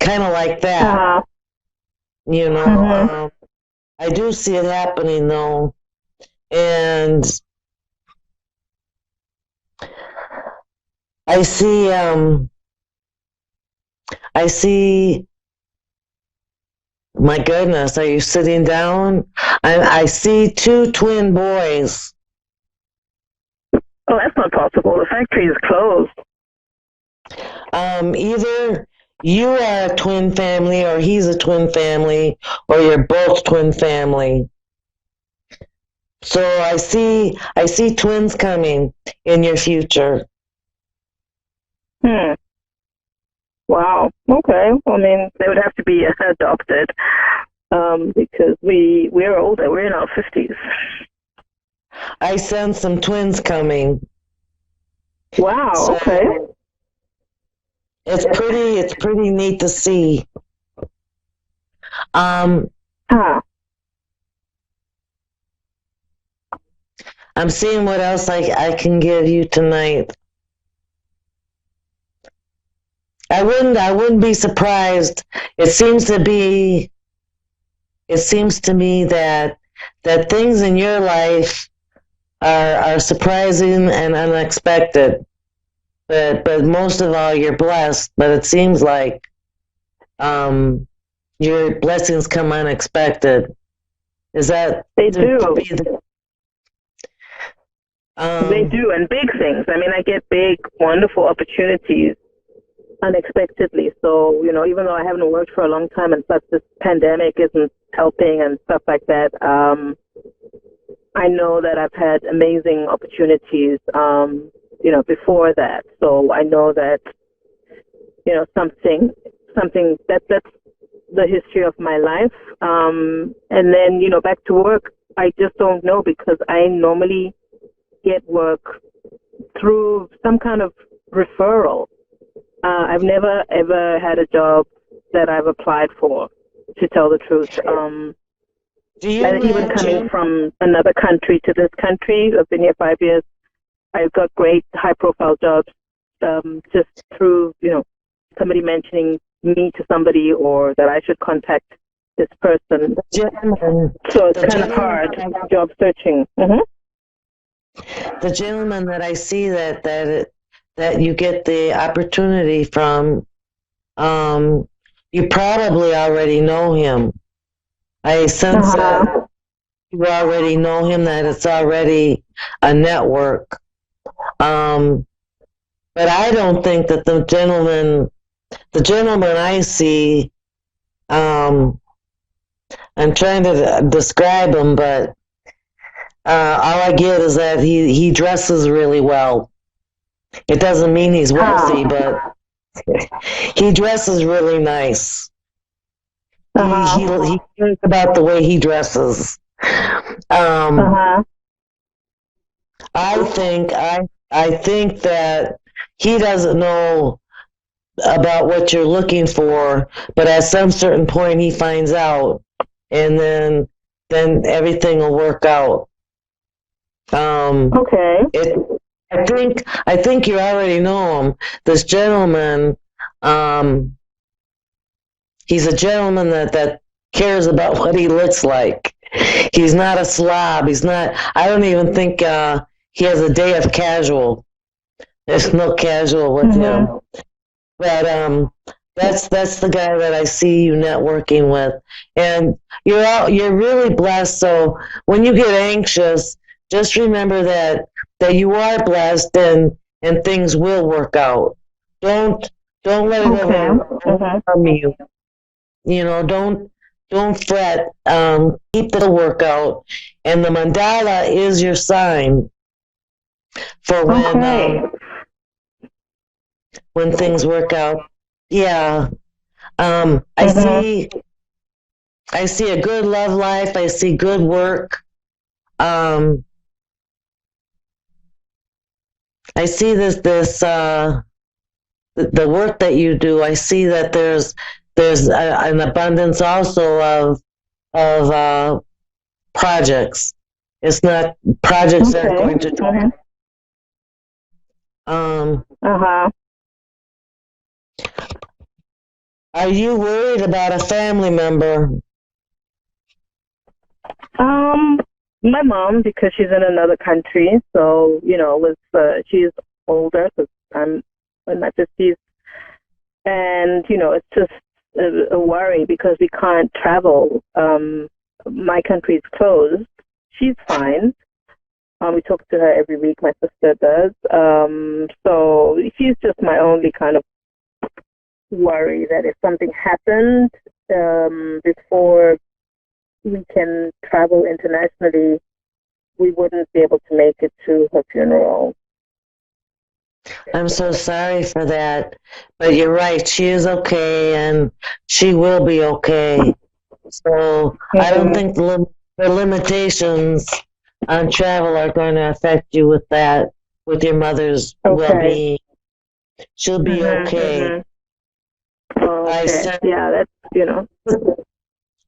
Kind of like that. I do see it happening though, and I see. My goodness, are you sitting down? I see 2 twin boys. Oh, that's not possible. The factory is closed. Either you are a twin family, or he's a twin family, or you're both twin family. So I see twins coming in your future. Wow. Okay. I mean, they would have to be adopted because we're older. We're in our 50s. I sense some twins coming. Wow. So okay. It's pretty neat to see. I'm seeing what else I can give you tonight. I wouldn't be surprised. It seems to me that things in your life are surprising and unexpected. But most of all, you're blessed. But it seems like your blessings come unexpected. Is that they do? They do, and big things. I mean, I get big, wonderful opportunities unexpectedly. So, even though I haven't worked for a long time and such, this pandemic isn't helping and stuff like that, I know that I've had amazing opportunities, before that. So I know that, something that's the history of my life. And then, back to work, I just don't know, because I normally get work through some kind of referral. I've never, ever had a job that I've applied for to to tell the truth. And even coming from another country to this country, I've been here 5 years. I've got great high-profile jobs just through, somebody mentioning me to somebody or that I should contact this person. So it's kind of hard job searching. The gentleman that I see that you get the opportunity from, you probably already know him. I sense that you already know him, that it's already a network. But I don't think that the gentleman I see, I'm trying to describe him, but all I get is that he dresses really well. It doesn't mean he's wealthy, but he dresses really nice. He cares about the way he dresses. I think that he doesn't know about what you're looking for, but at some certain point he finds out, and then everything will work out. Okay. I think you already know him. This gentleman, he's a gentleman that cares about what he looks like. He's not a slob. I don't even think he has a day of casual. There's no casual with him. But that's the guy that I see you networking with. And you're really blessed. So when you get anxious, just remember that you are blessed and things will work out. Don't let it overcome you. Don't fret. Keep the workout, and the mandala is your sign for when things work out. Yeah. I see a good love life. I see good work. I see the work that you do. I see that there's an abundance also of projects. It's not projects that are going to try. Are you worried about a family member? My mom, because she's in another country, so she's older, because I'm in my 50s, and it's just a worry because we can't travel. My country is closed. She's fine. We talk to her every week. My sister does. So she's just my only kind of worry, that if something happened before we can travel internationally, we wouldn't be able to make it to her funeral. I'm so sorry for that, but you're right. She is okay, and she will be okay. So I don't think the limitations on travel are going to affect you with that, with your mother's well-being. She'll be okay.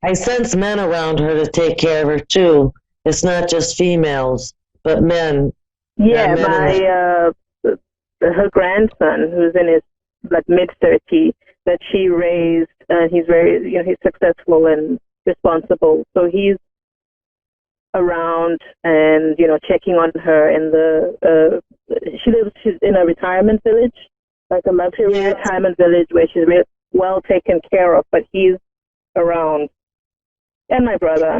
I sense men around her to take care of her too. It's not just females, but men. Yeah, her grandson, who's in his mid-30s, that she raised, and he's very, he's successful and responsible. So he's around and checking on her in she's in a retirement village, like a luxury retirement village where she's well taken care of, but he's around. And my brother,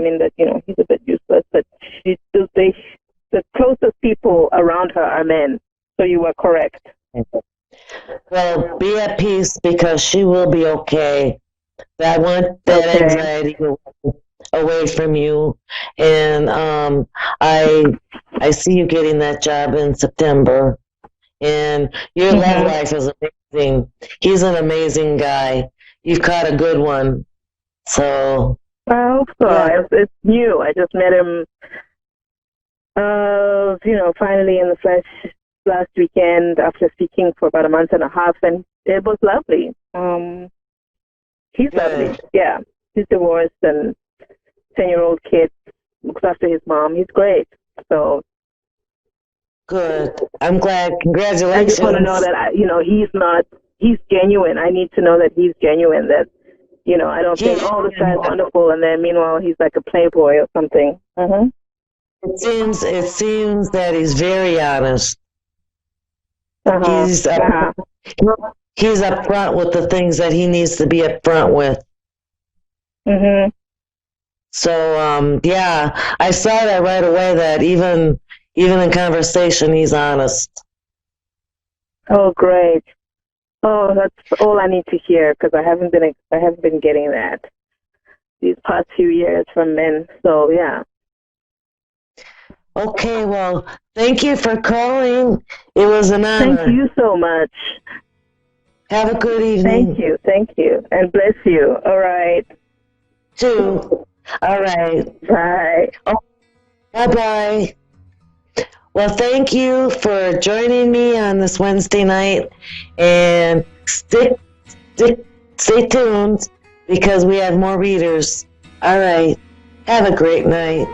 he's a bit useless, but the closest people around her are men. So you were correct. Well, be at peace, because she will be okay. I want that anxiety away from you. And I see you getting that job in September. And your love life is amazing. He's an amazing guy. You've caught a good one. So I hope so. Yeah. It's new. I just met him, finally in the flesh last weekend after speaking for about a month and a half, and it was lovely. He's lovely. Yeah. He's divorced and 10-year-old kid, looks after his mom. He's great. So Good. I'm glad. I Congratulations. just want to know that he's genuine. I need to know that he's genuine. That I don't think, oh, this guy's wonderful, and then meanwhile he's like a playboy or something. Mm-hmm. It seems that he's very honest. Uh-huh. He's upfront with the things that he needs to be upfront with. Mhm. So I saw that right away. That even in conversation, he's honest. Oh, great. Oh, that's all I need to hear, because I haven't been getting that these past few years from men. So yeah. Okay, well, thank you for calling. It was an honor. Thank you so much. Have a good evening. Thank you, and bless you. All right. Too. All right. Bye. Oh, bye-bye. Well, thank you for joining me on this Wednesday night, and stay tuned because we have more readers. All right. Have a great night.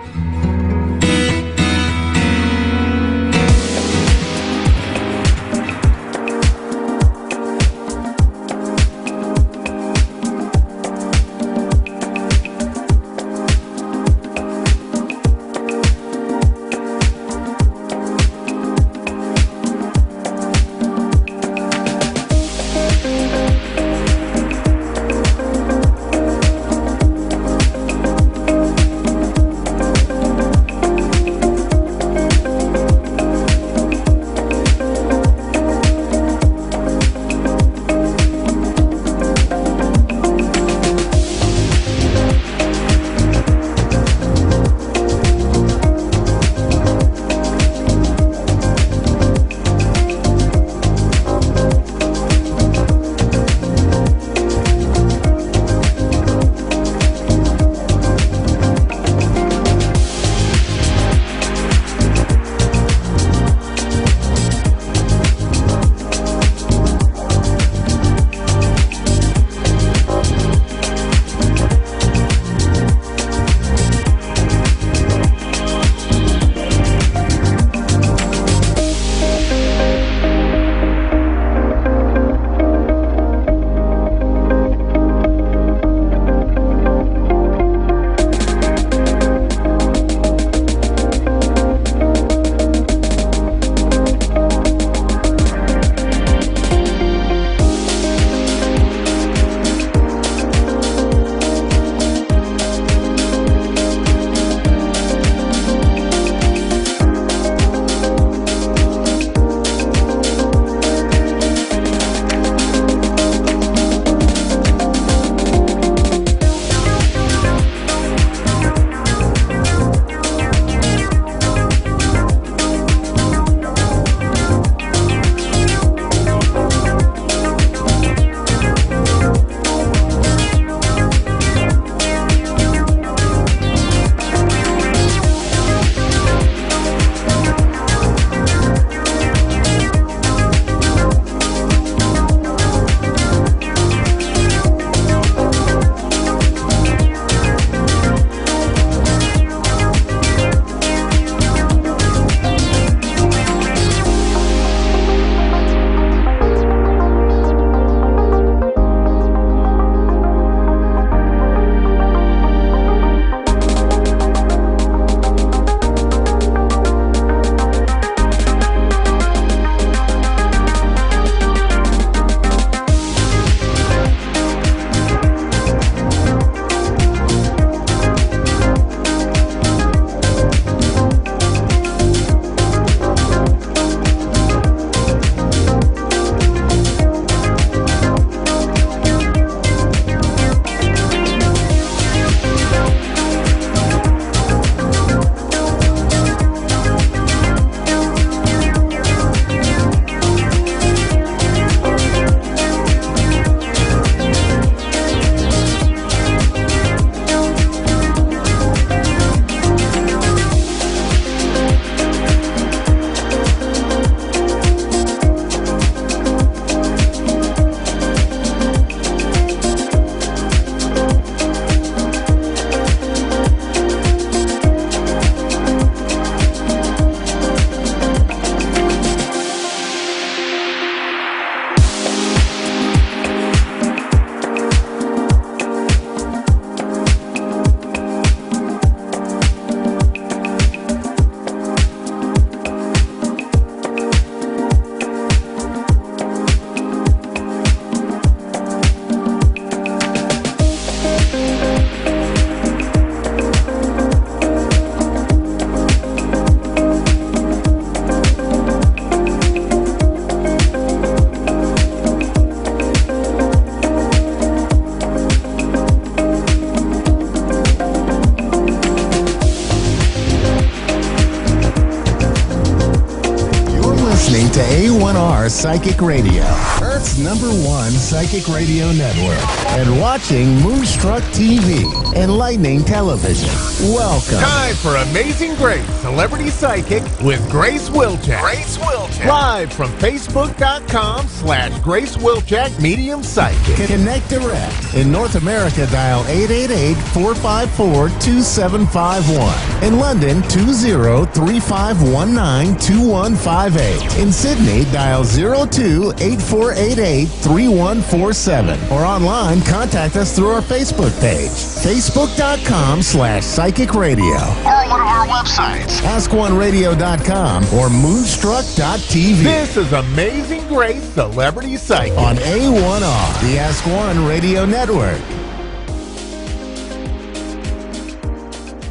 Psychic Radio, Earth's #1 psychic radio network, and watching Moonstruck TV, enlightening television. Welcome. Time for Amazing Grace, Celebrity Psychic with Grace Wilczak. Grace Wilczak. Live from Facebook.com/Grace Wilczak Medium Psychic. Connect direct. In North America, dial 888-454-2751. In London, 20-3519-2158. In Sydney, dial 02-8488-3147. Or online, contact us through our Facebook page, Facebook.com/Psychic Radio. Or one of our websites, AskOneRadio.com or Moonstruck.tv. This is Amazing Grace, Celebrity Psychic on A1R, the Ask One Radio Network.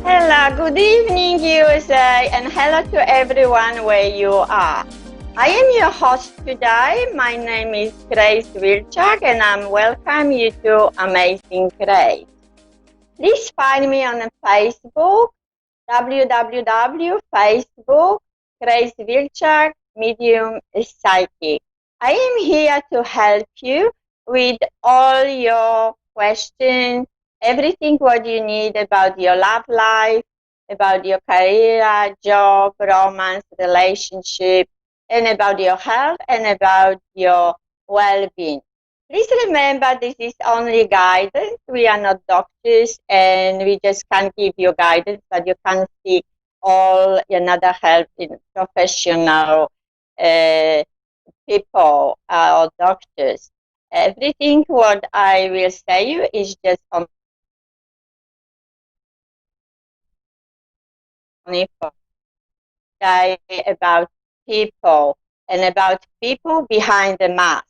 Hello, good evening, USA, and hello to everyone where you are. I am your host today. My name is Grace Wilczak, and I'm welcome you to Amazing Grace. Please find me on Facebook, www.facebook, Grace Wilczak, Medium Psychic. I am here to help you with all your questions, everything what you need about your love life, about your career, job, romance, relationship, and about your health and about your well-being. Please remember, this is only guidance. We are not doctors, and we just can't give you guidance, but you can seek all another help in professional people or doctors. Everything what I will say you is just only for about people and about people behind the mask.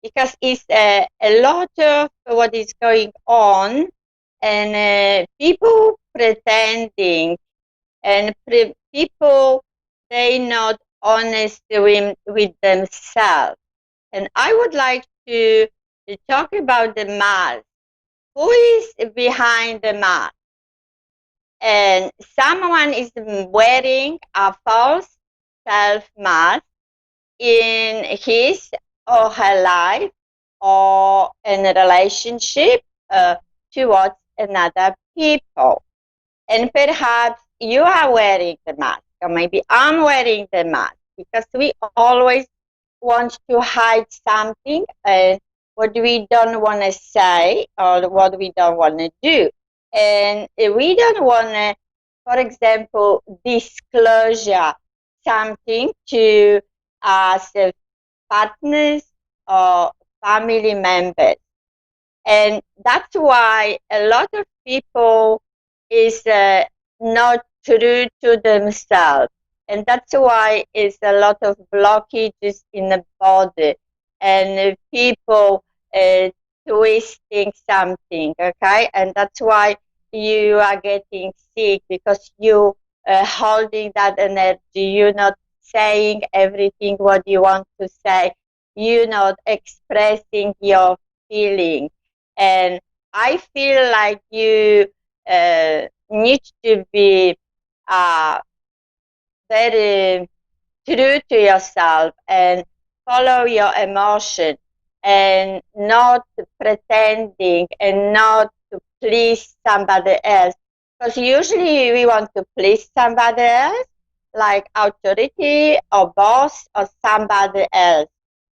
Because it's a lot of what is going on, and people pretending, and people, they not honest with themselves. And I would like to talk about the mask. Who is behind the mask? And someone is wearing a false self-mask in his or her life or in a relationship towards another people. And perhaps you are wearing the mask, or maybe I'm wearing the mask, because we always want to hide something, what we don't want to say or what we don't want to do. And we don't want to, for example, disclosure something to us partners or family members. And that's why a lot of people is not true to themselves. And that's why it's a lot of blockages in the body and people twisting something, okay? And that's why you are getting sick, because you holding that energy. You're not saying everything what you want to say. You're not expressing your feeling. And I feel like you need to be very true to yourself and follow your emotion, and not pretending and not to please somebody else. Because usually we want to please somebody else, like authority or boss or somebody else.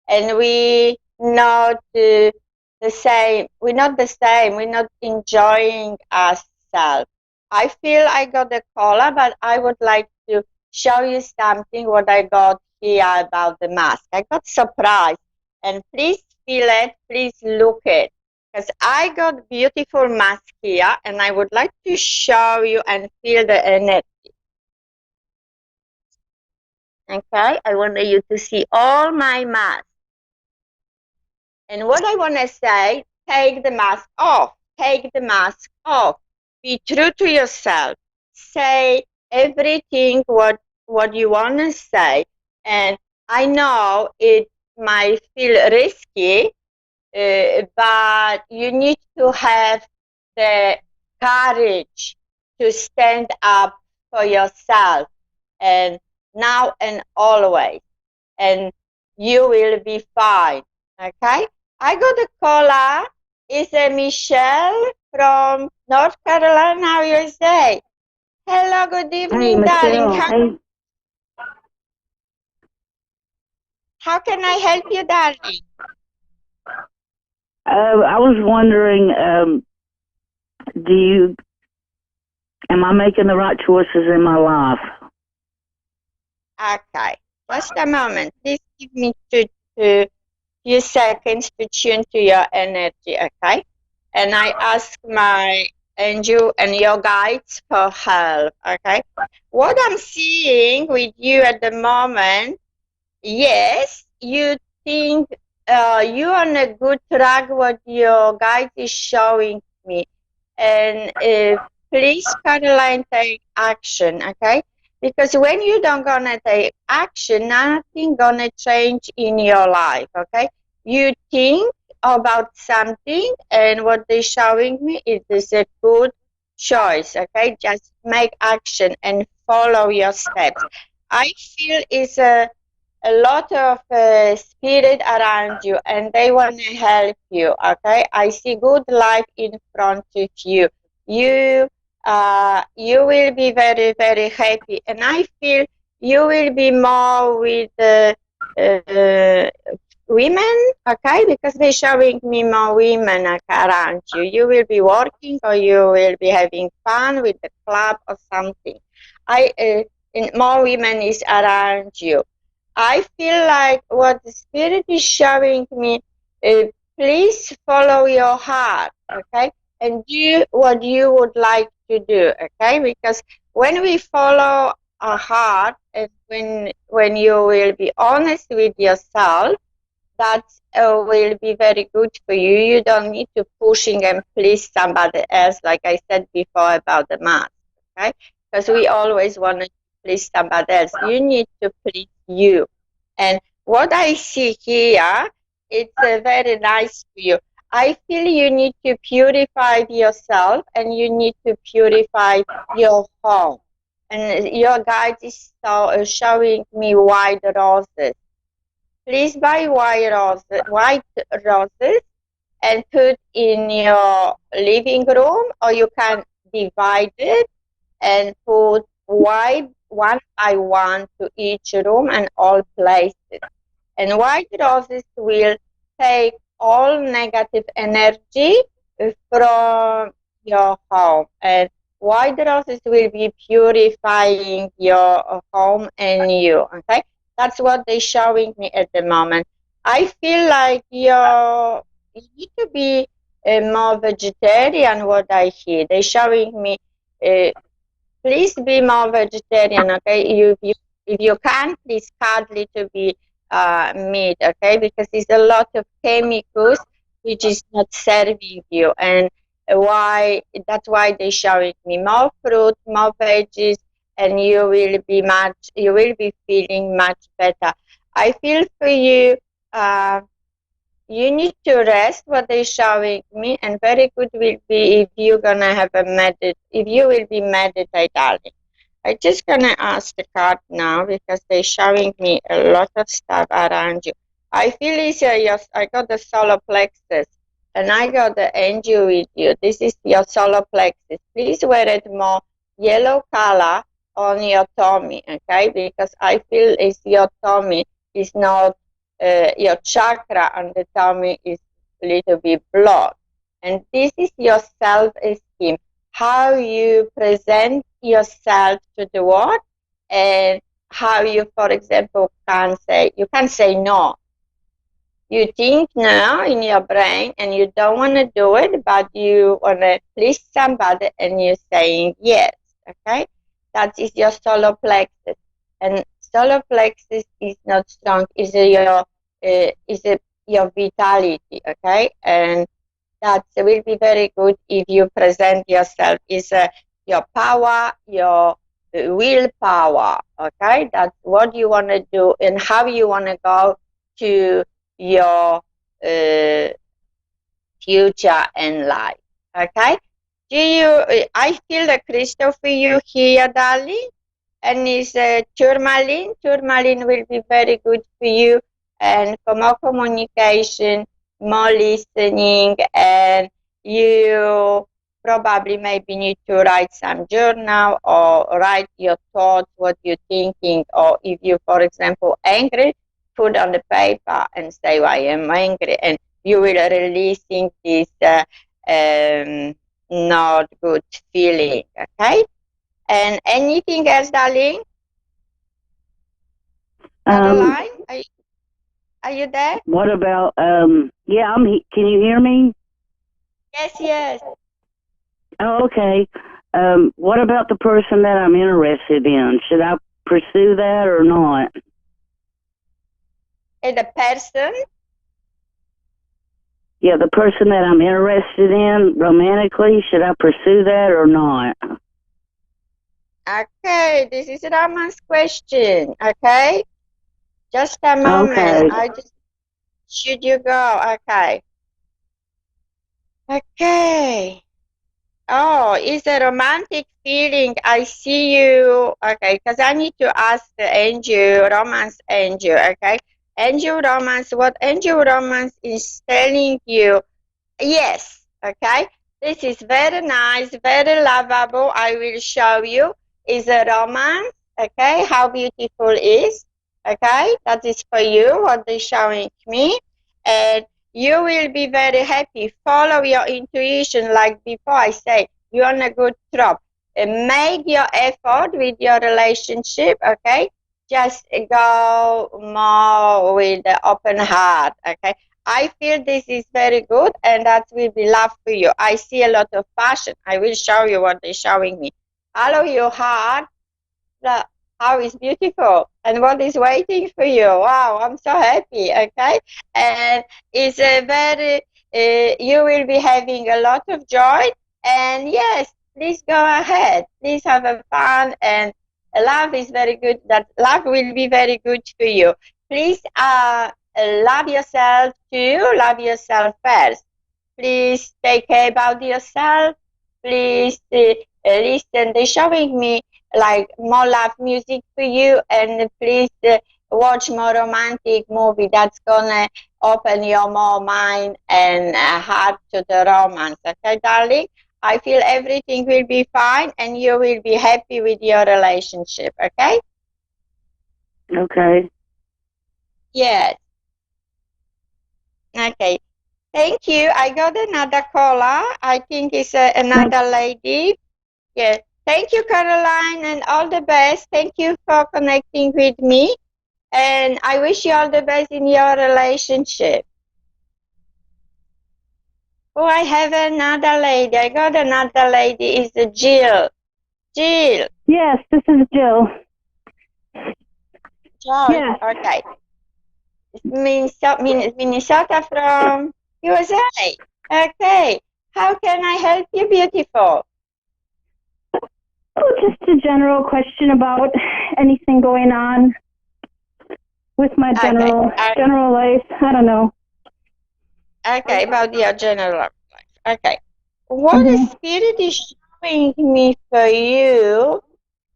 And we not the same. We're not the same. We're not enjoying ourselves. I feel I got a caller, but I would like to show you something what I got here about the mask. I got surprised. And please feel it, please look it. Because I got beautiful mask here, and I would like to show you and feel the energy. Okay, I want you to see all my masks. And what I want to say, take the mask off. Take the mask off. Be true to yourself. Say everything what you want to say. And I know it might feel risky, but you need to have the courage to stand up for yourself, and now and always. And you will be fine. Okay? I got a caller. It's Michelle from North Carolina, USA. Hello, good Hey, evening, darling. Michelle. How can I help you, darling? I was wondering, am I making the right choices in my life? Okay, just a moment. Please give me two few seconds to tune to your energy, okay? And I ask my angel and your guides for help, okay? What I'm seeing with you at the moment, yes, you think you're on a good track what your guide is showing me. And please, Caroline, take action, okay? Because when you don't gonna take action, nothing gonna change in your life, okay? You think about something, and what they're showing me is a good choice, okay? Just make action and follow your steps. I feel it's a lot of spirit around you, and they want to help you, okay? I see good life in front of you. You will be very, very happy, and I feel you will be more with uh, women, okay? Because they're showing me more women around you. You will be working, or you will be having fun with the club or something. And more women is around you. I feel like what the spirit is showing me, please follow your heart, okay? And do what you would like to do, okay? Because when we follow our heart, and when you will be honest with yourself, that will be very good for you. You don't need to pushing and please somebody else, like I said before about the mask, okay? Because we always want to please somebody else. You need to please you. And what I see here, it's very nice for you. I feel you need to purify yourself, and you need to purify your home. And your guide is showing me white roses. Please buy white roses and put in your living room, or you can divide it and put white one by one to each room and all places. And white roses will take all negative energy from your home, and white roses will be purifying your home and you, okay? That's what they're showing me at the moment. I feel like you need to be more vegetarian, what I hear. They're showing me, please be more vegetarian, okay? If you can, please cut little bit meat, okay? Because there's a lot of chemicals which is not serving you, and that's why they're showing me more fruit, more veggies, and you will be feeling much better. I feel for you. You need to rest, what they're showing me, and very good will be if you're gonna have if you will be meditate, darling. I'm just gonna ask the card now, because they're showing me a lot of stuff around you. I feel it's I got the solar plexus, and I got the angel with you. This is your solar plexus. Please wear it more yellow color on your tummy, okay? Because I feel it's your tummy is not your chakra on the tummy is a little bit blocked. And this is your self-esteem, how you present yourself to the world, and how you, for example, can say no. You think no in your brain, and you don't want to do it, but you want to please somebody, and you're saying yes, okay? That is your solar plexus. And solar plexus is not strong, your vitality, okay? And that will be very good if you present yourself is your power, your willpower, okay? That's what you want to do, and how you want to go to your future and life, okay? I feel the crystal for you here, darling, and it's tourmaline. Tourmaline will be very good for you, and for more communication, more listening, and you probably maybe need to write some journal or write your thoughts, what you're thinking, or if you, for example, angry, put on the paper and say, I am angry, and you will releasing this not good feeling, okay? And anything else, darling? Caroline, are you there? What about, yeah, can you hear me? Yes, yes. Oh, okay. What about the person that I'm interested in? Should I pursue that or not? The person? Yeah, the person that I'm interested in romantically, should I pursue that or not? Okay, this is a romance question, okay? Just a moment. Okay. Should you go? Okay. Okay. Oh, it's a romantic feeling. I see you. Okay, because I need to ask the angel, romance angel, okay? Angel romance, what angel romance is telling you, yes, okay? This is very nice, very lovable. I will show you. Is a romance, okay? How beautiful is, okay? That is for you, what they're showing me. And you will be very happy. Follow your intuition, like before I say, you're on a good track. Make your effort with your relationship, okay? Just go more with the open heart, okay? I feel this is very good and that will be love for you. I see a lot of passion. I will show you what they're showing me. Follow your heart. How is beautiful and what is waiting for you. Wow, I'm so happy, okay? And it's a very, you will be having a lot of joy. And yes, please go ahead. Please have a fun and love is very good. That love will be very good for you. Please love yourself too. Love yourself first. Please take care about yourself. Please listen. They're showing me like more love music for you, and please watch more romantic movie. That's gonna open your more mind and heart to the romance. Okay, darling? I feel everything will be fine and you will be happy with your relationship. Okay? Okay. Yes. Okay. Thank you. I got another caller. I think it's another lady. Yes. Thank you, Caroline, and all the best. Thank you for connecting with me. And I wish you all the best in your relationship. Oh, I have another lady. I got another lady. It's Jill. Jill. Yes, this is Jill. Jill. Yes. Okay. Minnesota from USA. Okay. How can I help you, beautiful? Oh, just a general question about anything going on with my general life. I don't know. Okay, about your general life. Okay. What the spirit is showing me for you,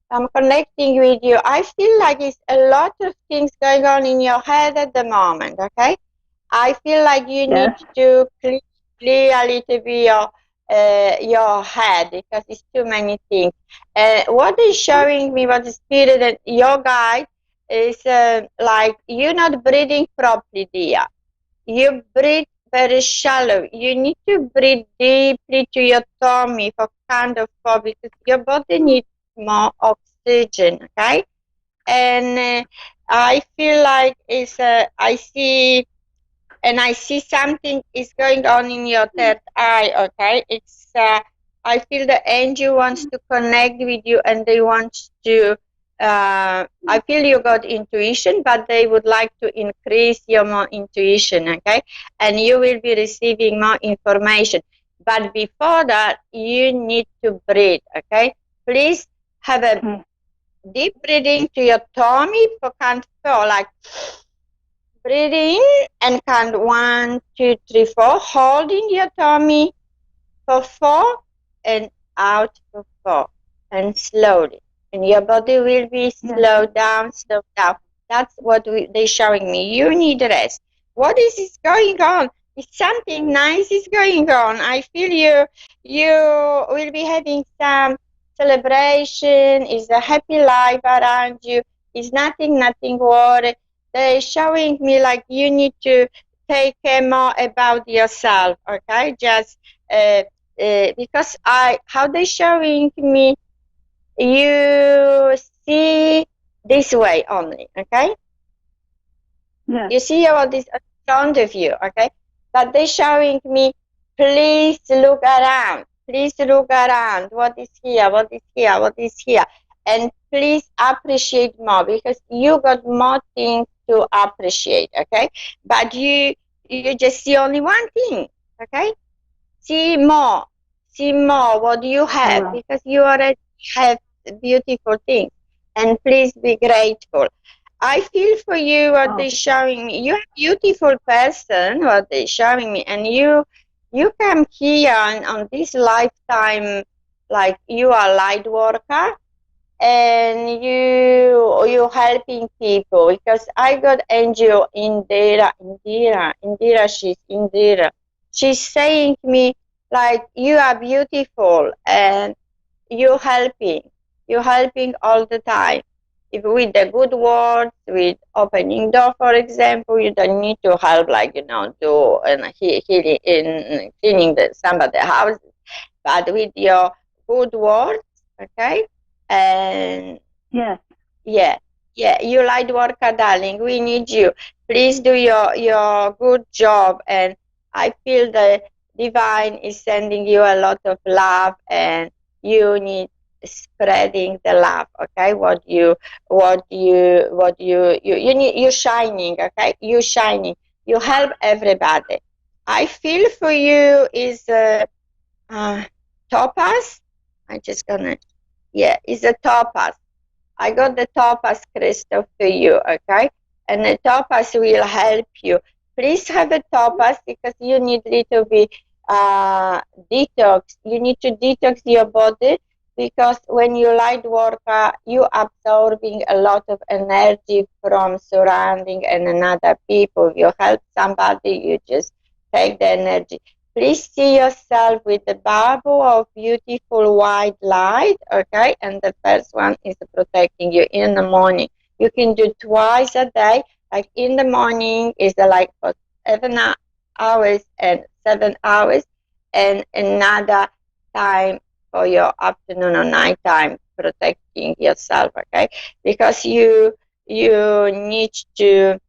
I'm connecting with you. I feel like it's a lot of things going on in your head at the moment, okay? I feel like you need to clear a little bit your head because it's too many things. What is showing me, what the spirit and your guide is like you're not breathing properly, dear. You breathe very shallow. You need to breathe deeply to your tummy for kind of because your body needs more oxygen, okay? And I feel like I see something is going on in your third eye, okay? I feel the angel wants to connect with you and they want to, I feel you got intuition, but they would like to increase your more intuition, okay? And you will be receiving more information. But before that, you need to breathe, okay? Please have a deep breathing to your tummy for count 4, like breathe in and count 1, 2, 3, 4. Hold in your tummy for 4 and out for 4. And slowly. And your body will be slow down, slow down. That's what they're showing me. You need rest. What is going on? It's something nice is going on. I feel you will be having some celebration. Is a happy life around you. Is nothing worry. They're showing me like you need to take care more about yourself. Okay, just because how they showing me, you see this way only. Okay. Yes. You see all this in front of you, okay? But they're showing me, please look around. Please look around. What is here? What is here? What is here? And please appreciate more because you got more things to appreciate, okay? But you just see only one thing, okay? See more. See more what you have because you already have beautiful things. And please be grateful. I feel for you what they're showing me. You're a beautiful person, what they're showing me. And you come here on this lifetime, like you are a light worker and you helping people because I got angel Indira, she's Indira. She's saying to me like you are beautiful and you're helping all the time. If with the good words, with opening door, for example, you don't need to help like do and in cleaning somebody's house, but with your good words, okay, and yes, you light worker, darling. We need you. Please do your good job, and I feel the divine is sending you a lot of love, and you need spreading the love. Okay, you need. You're shining. Okay, you're shining. You help everybody. I feel for you is topaz. I'm just gonna it's a topaz. I got the topaz crystal for you, okay? And the topaz will help you. Please have a topaz because you need little bit detox. You need to detox your body because when you light worker, you absorbing a lot of energy from surrounding and another people. You help somebody, you just take the energy. Please see yourself with the bubble of beautiful white light, okay? And the first one is protecting you in the morning. You can do twice a day. Like in the morning is like for 7 hours and 7 hours, and another time for your afternoon or night time protecting yourself, okay? Because you need to,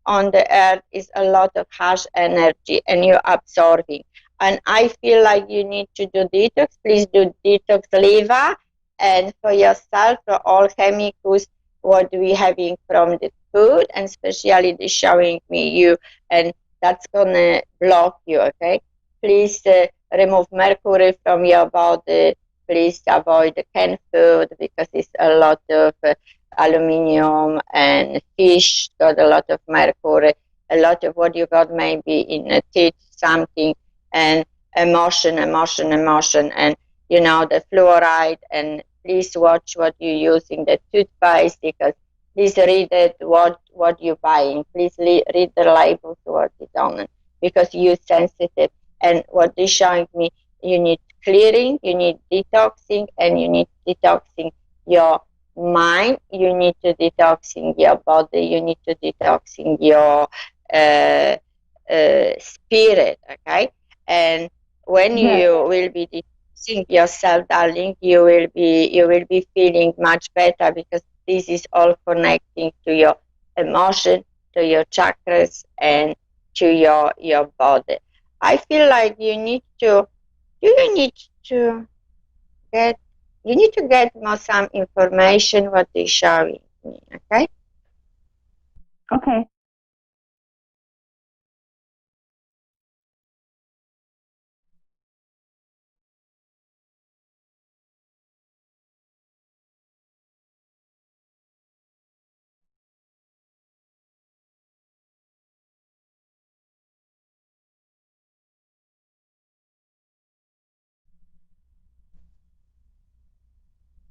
on the earth is a lot of harsh energy and you're absorbing. And I feel like you need to do detox. Please do detox liver and for yourself, for all chemicals, what we having from the food, and especially the showing me you, and that's gonna block you, okay? Please remove mercury from your body. Please avoid the canned food because it's a lot of aluminium, and fish got a lot of mercury, a lot of what you got maybe in the teeth, something, and emotion, and the fluoride. And please watch what you're using, the toothpaste, because please read it, what you're buying. Please read the labels, what it's on, because you're sensitive. And what they're showing me, you need clearing, you need detoxing, and you need detoxing your mind, you need to detoxing your body, you need to detoxing your spirit, okay? And when you will be detoxing yourself, darling, you will be feeling much better because this is all connecting to your emotion, to your chakras, and to your body. I feel like you need to get more some information what they're showing me, okay? Okay.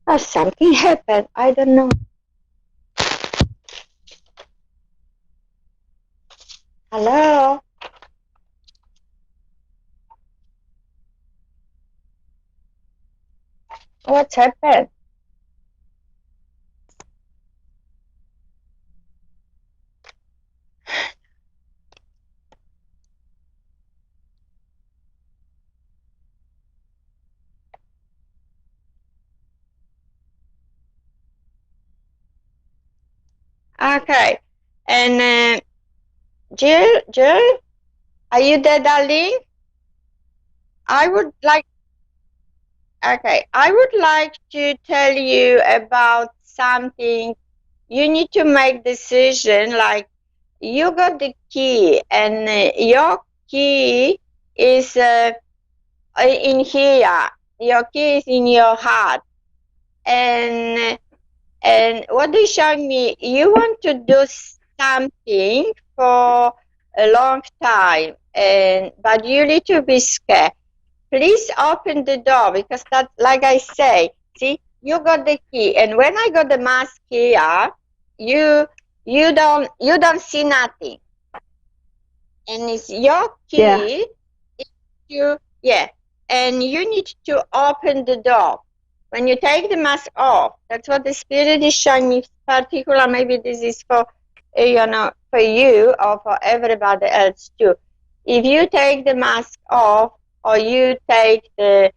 Oh, something happened. I don't know. Hello? What's happened? Okay. And Jill, are you there, darling? I would like to tell you about something. You need to make decision, like you got the key, and your key is in here. Your key is in your heart. And what they showed me, you want to do something for a long time, but you need to be scared. Please open the door, because that, like I say, see, you got the key, and when I got the mask here, you don't see nothing, and it's your key. Yeah. And you need to open the door. When you take the mask off, that's what the Spirit is showing me. Particular, maybe this is for for you or for everybody else too. If you take the mask off, or you take the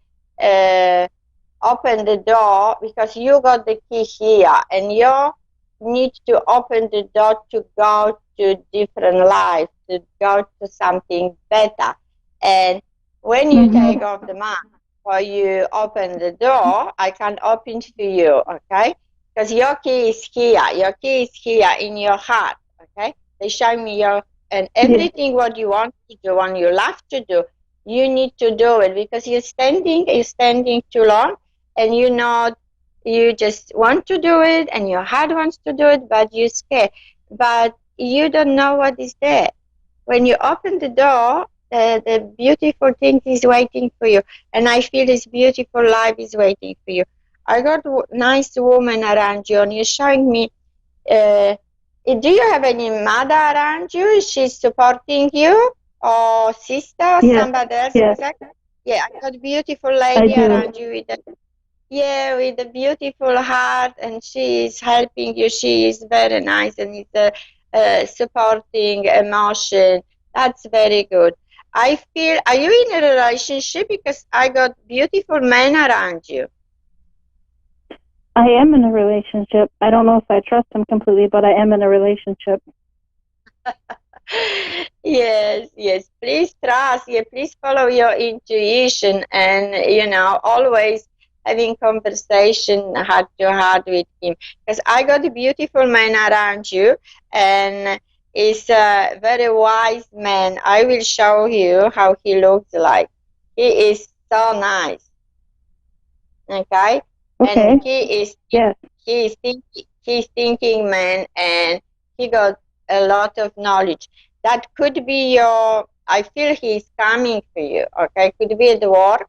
open the door, because you got the key here, and you need to open the door to go to different life, to go to something better. And when you take off the mask or you open the door, I can open to you, okay? Because your key is here. Your key is here in your heart, okay? They show me and everything what you want to do, and you love to do, you need to do it, because you're standing too long, and you just want to do it, and your heart wants to do it, but you're scared. But you don't know what is there. When you open the door, the beautiful thing is waiting for you, and I feel this beautiful life is waiting for you. I got nice woman around you, and you're showing me. Do you have any mother around you? Is she supporting you, or sister, somebody else? Yes. Yeah, I got a beautiful lady around you with a beautiful heart, and she is helping you. She is very nice, and it's a supporting emotion. That's very good. I feel, are you in a relationship? Because I got beautiful men around you. I am in a relationship. I don't know if I trust him completely, but I am in a relationship. Yes. Please trust. Yeah, please follow your intuition, and always having conversation heart to heart with him. Because I got a beautiful man around you, and he's a very wise man. I will show you how he looks like. He is so nice. Okay. And he is thinking man, and he got a lot of knowledge. That could be I feel he's coming for you, okay? Could be at work,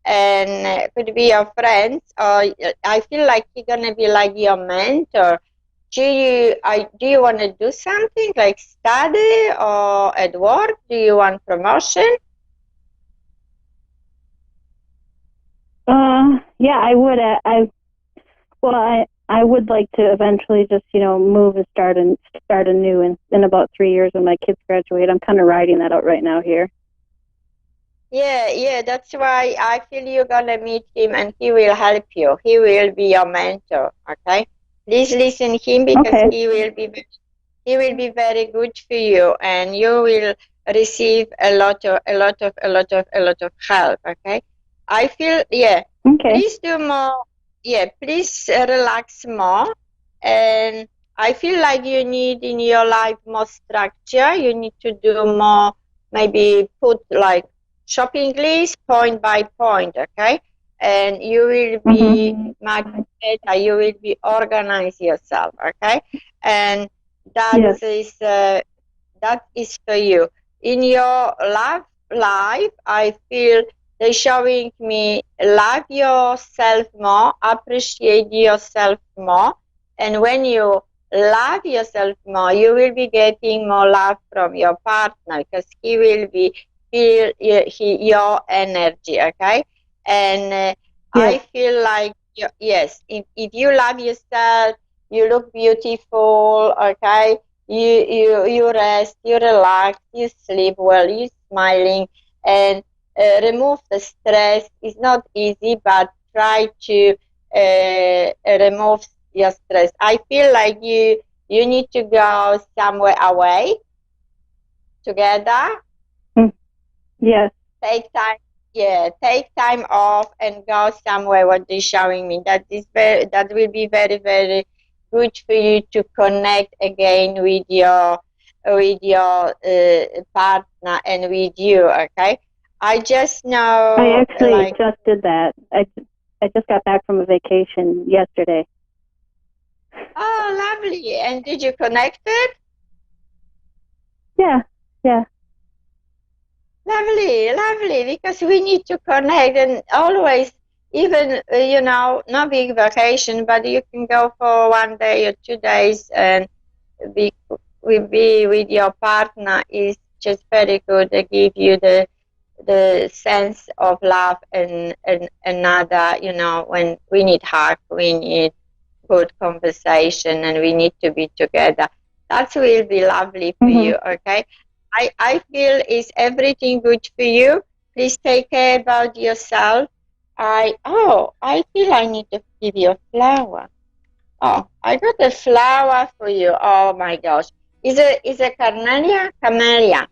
and could be your friends, or I feel like he's gonna be like your mentor. Do you want to do something like study or at work? Do you want promotion? Yeah, I would. I would like to eventually just move and start anew in about 3 years when my kids graduate. I'm kind of riding that out right now here. Yeah, that's why I feel you're gonna meet him, and he will help you. He will be your mentor, okay? Please listen to him, because he will be very good for you, and you will receive a lot of help, okay? I feel, please do more, please relax more, and I feel like you need in your life more structure. You need to do more, maybe put like shopping list point by point, okay? And you will be much better. You will be organized yourself, okay? And that is for you. In your love life, I feel they're showing me love yourself more, appreciate yourself more, and when you love yourself more, you will be getting more love from your partner, because he will be feel your energy, okay? And I feel like, yes, if you love yourself, you look beautiful, okay? You rest, you relax, you sleep well, you smiling, and remove the stress. It's not easy, but try to remove your stress. I feel like you need to go somewhere away together. Yes. Take time off and go somewhere. What they're showing me, that will be very, very good for you to connect again with your partner and with you. Okay, I just know. I actually just did that. I just got back from a vacation yesterday. Oh, lovely! And did you connect it? Yeah. Lovely, because we need to connect, and always, even, no big vacation, but you can go for 1 day or 2 days and be with your partner is just very good. They give you the sense of love and another, when we need hug, we need good conversation, and we need to be together. That will be lovely for you, okay? I feel is everything good for you. Please take care about yourself. I feel I need to give you a flower. Oh, I got a flower for you. Oh my gosh. Is a camellia? Camellia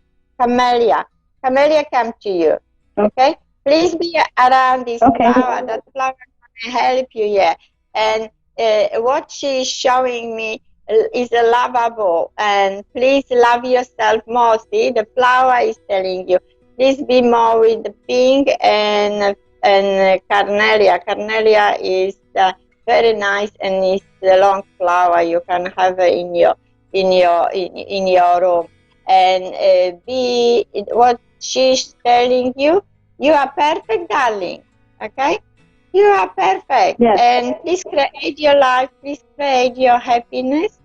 come to you. Okay? Please be around this flower. That flower can help you, yeah. And what she's showing me is a lovable, and please love yourself more. See, the flower is telling you, please be more with the pink and carnelia. Carnelia is very nice, and it's a long flower. You can have it in your room. And be what she's telling you. You are perfect, darling. Okay. You are perfect. Yes. And please create your life, please create your happiness,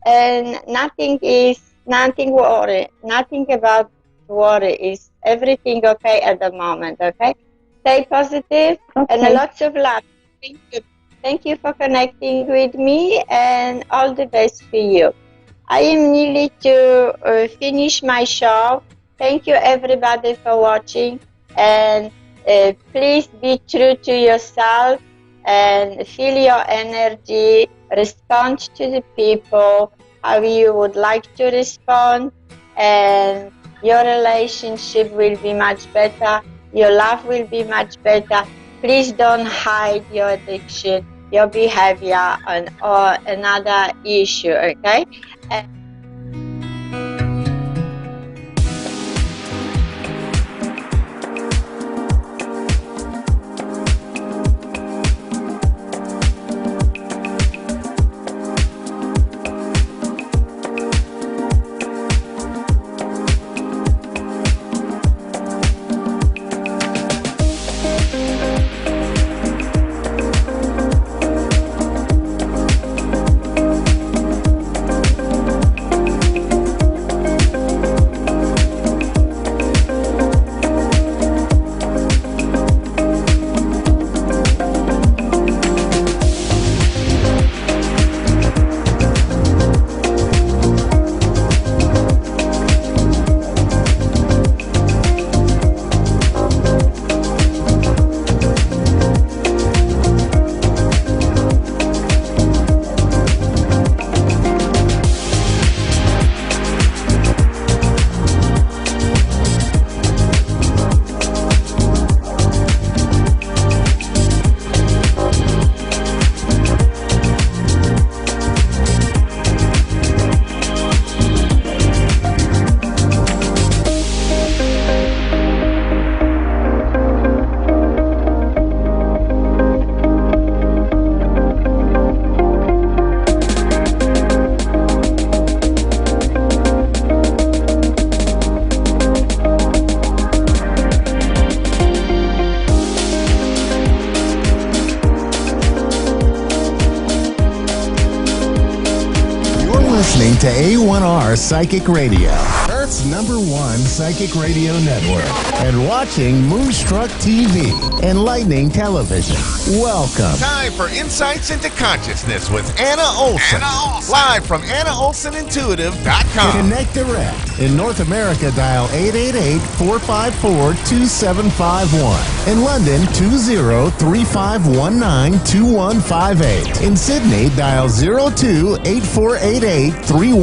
and nothing about worry, is everything okay at the moment, okay? Stay positive and lots of love. Thank you. Thank you for connecting with me, and all the best for you. I am nearly to finish my show. Thank you everybody for watching, and please be true to yourself and feel your energy, respond to the people how you would like to respond, and your relationship will be much better, your love will be much better. Please don't hide your addiction, your behavior, or another issue, okay? to A1R Psychic Radio, Earth's #1 psychic radio network, and watching Moonstruck TV, enlightening television. Welcome. Time for Insights into Consciousness with Anna Olson. Live from AnnaOlsonIntuitive.com. Connect direct. In North America, dial 888-454-2751. In London, 20-3519-2158. In Sydney, dial 02-8488-3147.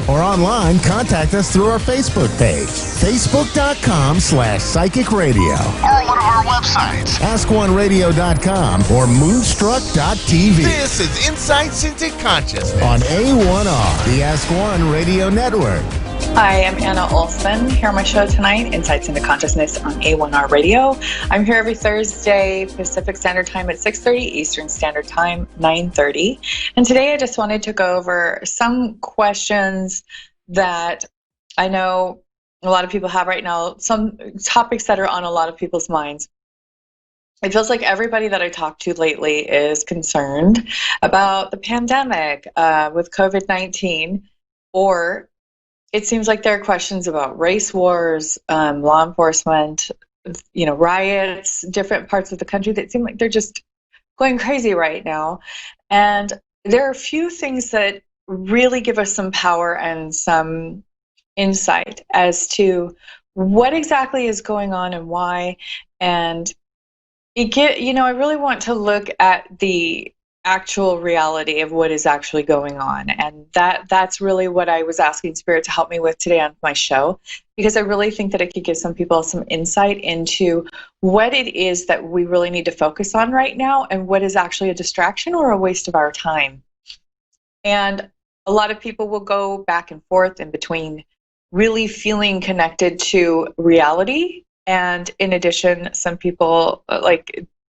Or online, contact us through our Facebook page, facebook.com/psychic radio. Or one of our websites, AskOneRadio.com or Moonstruck.tv. This is Insights into Consciousness on A1R, the Ask One Radio Network. Hi, I'm Anna Olson, here on my show tonight, Insights into Consciousness on A1R Radio. I'm here every Thursday, Pacific Standard Time at 6:30, Eastern Standard Time, 9:30. And today I just wanted to go over some questions that I know a lot of people have right now, some topics that are on a lot of people's minds. It feels like everybody that I talk to lately is concerned about the pandemic with COVID-19, or it seems like there are questions about race wars, law enforcement, riots, different parts of the country that seem like they're just going crazy right now. And there are a few things that really give us some power and some insight as to what exactly is going on and why. And I really want to look at the actual reality of what is actually going on, and that's really what I was asking Spirit to help me with today on my show, because I really think that it could give some people some insight into what it is that we really need to focus on right now and what is actually a distraction or a waste of our time. And a lot of people will go back and forth in between really feeling connected to reality, and in addition, some people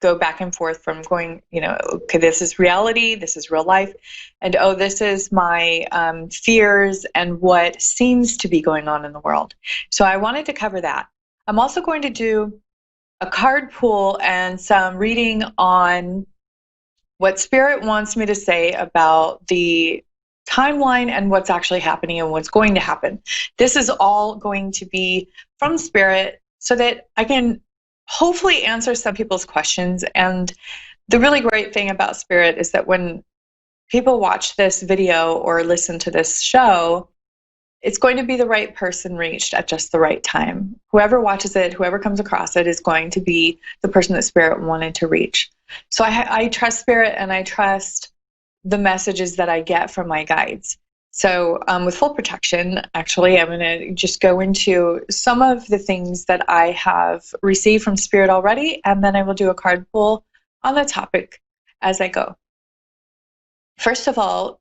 go back and forth from going, okay, this is reality, this is real life, and this is my fears and what seems to be going on in the world. So I wanted to cover that. I'm also going to do a card pull and some reading on what Spirit wants me to say about the timeline and what's actually happening and what's going to happen. This is all going to be from Spirit so that I can hopefully answer some people's questions. And the really great thing about Spirit is that when people watch this video or listen to this show, it's going to be the right person reached at just the right time. Whoever watches it, whoever comes across it, is going to be the person that Spirit wanted to reach. So I trust Spirit, and I trust the messages that I get from my guides. So with full protection, actually, I'm going to just go into some of the things that I have received from Spirit already, and then I will do a card pull on the topic as I go. First of all,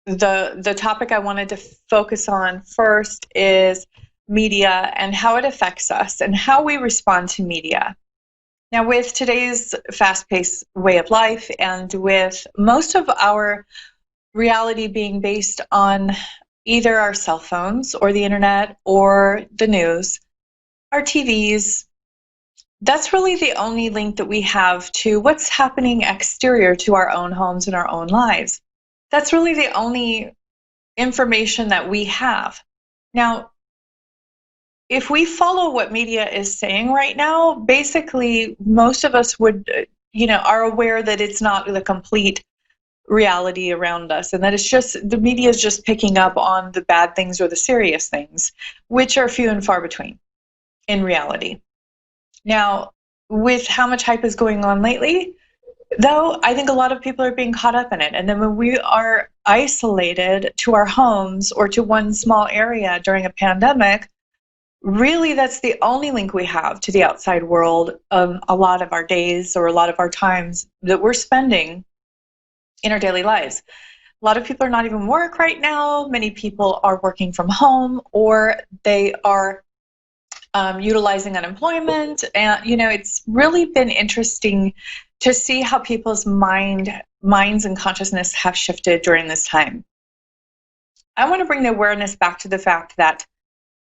the topic I wanted to focus on first is media and how it affects us and how we respond to media. Now, with today's fast-paced way of life and with most of our reality being based on either our cell phones or the internet or the news, our TVs, that's really the only link that we have to what's happening exterior to our own homes and our own lives. That's really the only information that we have. Now, if we follow what media is saying right now, basically most of us are aware that it's not the complete reality around us, and that it's just the media is just picking up on the bad things or the serious things, which are few and far between in reality. Now, with how much hype is going on lately, though, I think a lot of people are being caught up in it. And then when we are isolated to our homes or to one small area during a pandemic, really that's the only link we have to the outside world. A lot of our days or a lot of our times that we're spending in our daily lives. A lot of people are not even work right now. Many people are working from home, or they are utilizing unemployment. And, it's really been interesting to see how people's minds and consciousness have shifted during this time. I want to bring the awareness back to the fact that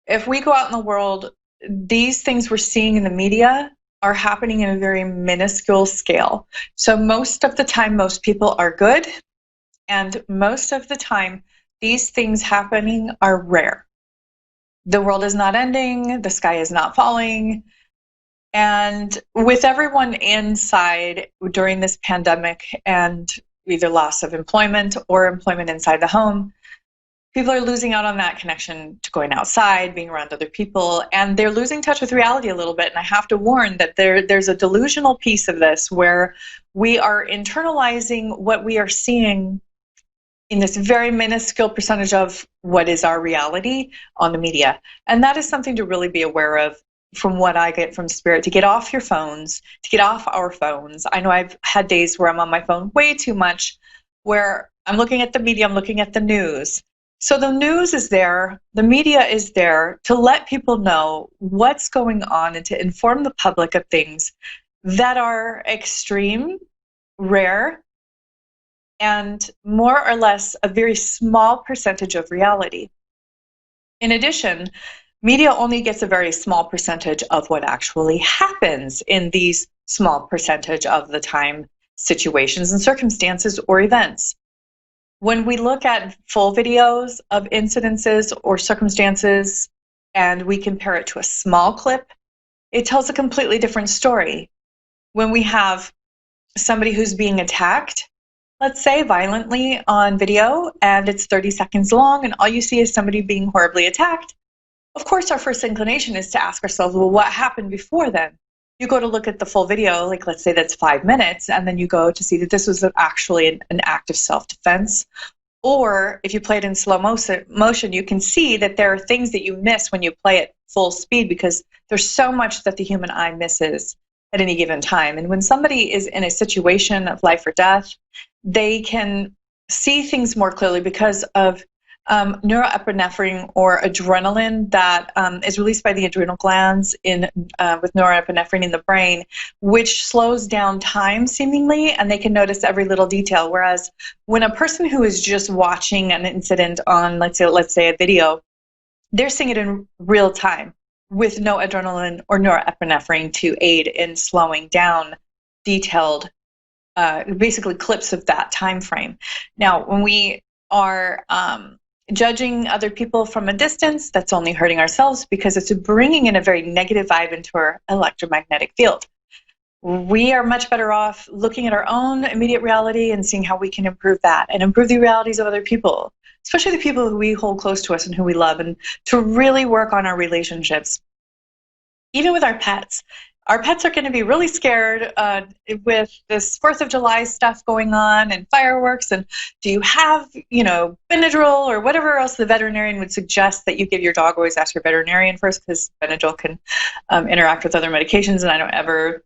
if we go out in the world, these things we're seeing in the media are happening in a very minuscule scale. So most of the time, most people are good, and most of the time, these things happening are rare. The world is not ending, the sky is not falling. And with everyone inside during this pandemic and either loss of employment or employment inside the home, people are losing out on that connection to going outside, being around other people, and they're losing touch with reality a little bit. And I have to warn that there's a delusional piece of this where we are internalizing what we are seeing in this very minuscule percentage of what is our reality on the media. And that is something to really be aware of from what I get from Spirit, to get off your phones, to get off our phones. I know I've had days where I'm on my phone way too much, where I'm looking at the media, I'm looking at the news. So the news is there, the media is there to let people know what's going on and to inform the public of things that are extreme, rare, and more or less a very small percentage of reality. In addition, media only gets a very small percentage of what actually happens in these small percentage of the time situations and circumstances or events. When we look at full videos of incidences or circumstances and we compare it to a small clip, it tells a completely different story. When we have somebody who's being attacked, let's say violently on video, and it's 30 seconds long and all you see is somebody being horribly attacked, of course our first inclination is to ask ourselves, well, what happened before then? You go to look at the full video, like let's say that's 5 minutes, and then you go to see that this was actually an act of self-defense. Or if you play it in slow motion, you can see that there are things that you miss when you play it full speed because there's so much that the human eye misses at any given time. And when somebody is in a situation of life or death, they can see things more clearly because of neuroepinephrine or adrenaline that is released by the adrenal glands with neuroepinephrine in the brain, which slows down time seemingly, and they can notice every little detail. Whereas when a person who is just watching an incident on, let's say a video, they're seeing it in real time with no adrenaline or norepinephrine to aid in slowing down detailed, basically clips of that time frame. Now, when we are judging other people from a distance, that's only hurting ourselves because it's bringing in a very negative vibe into our electromagnetic field. We are much better off looking at our own immediate reality and seeing how we can improve that and improve the realities of other people, especially the people who we hold close to us and who we love, and to really work on our relationships. Even with our pets. Our pets are going to be really scared with this 4th of July stuff going on and fireworks. And do you have, Benadryl or whatever else the veterinarian would suggest that you give your dog? Always ask your veterinarian first, because Benadryl can interact with other medications, and I don't ever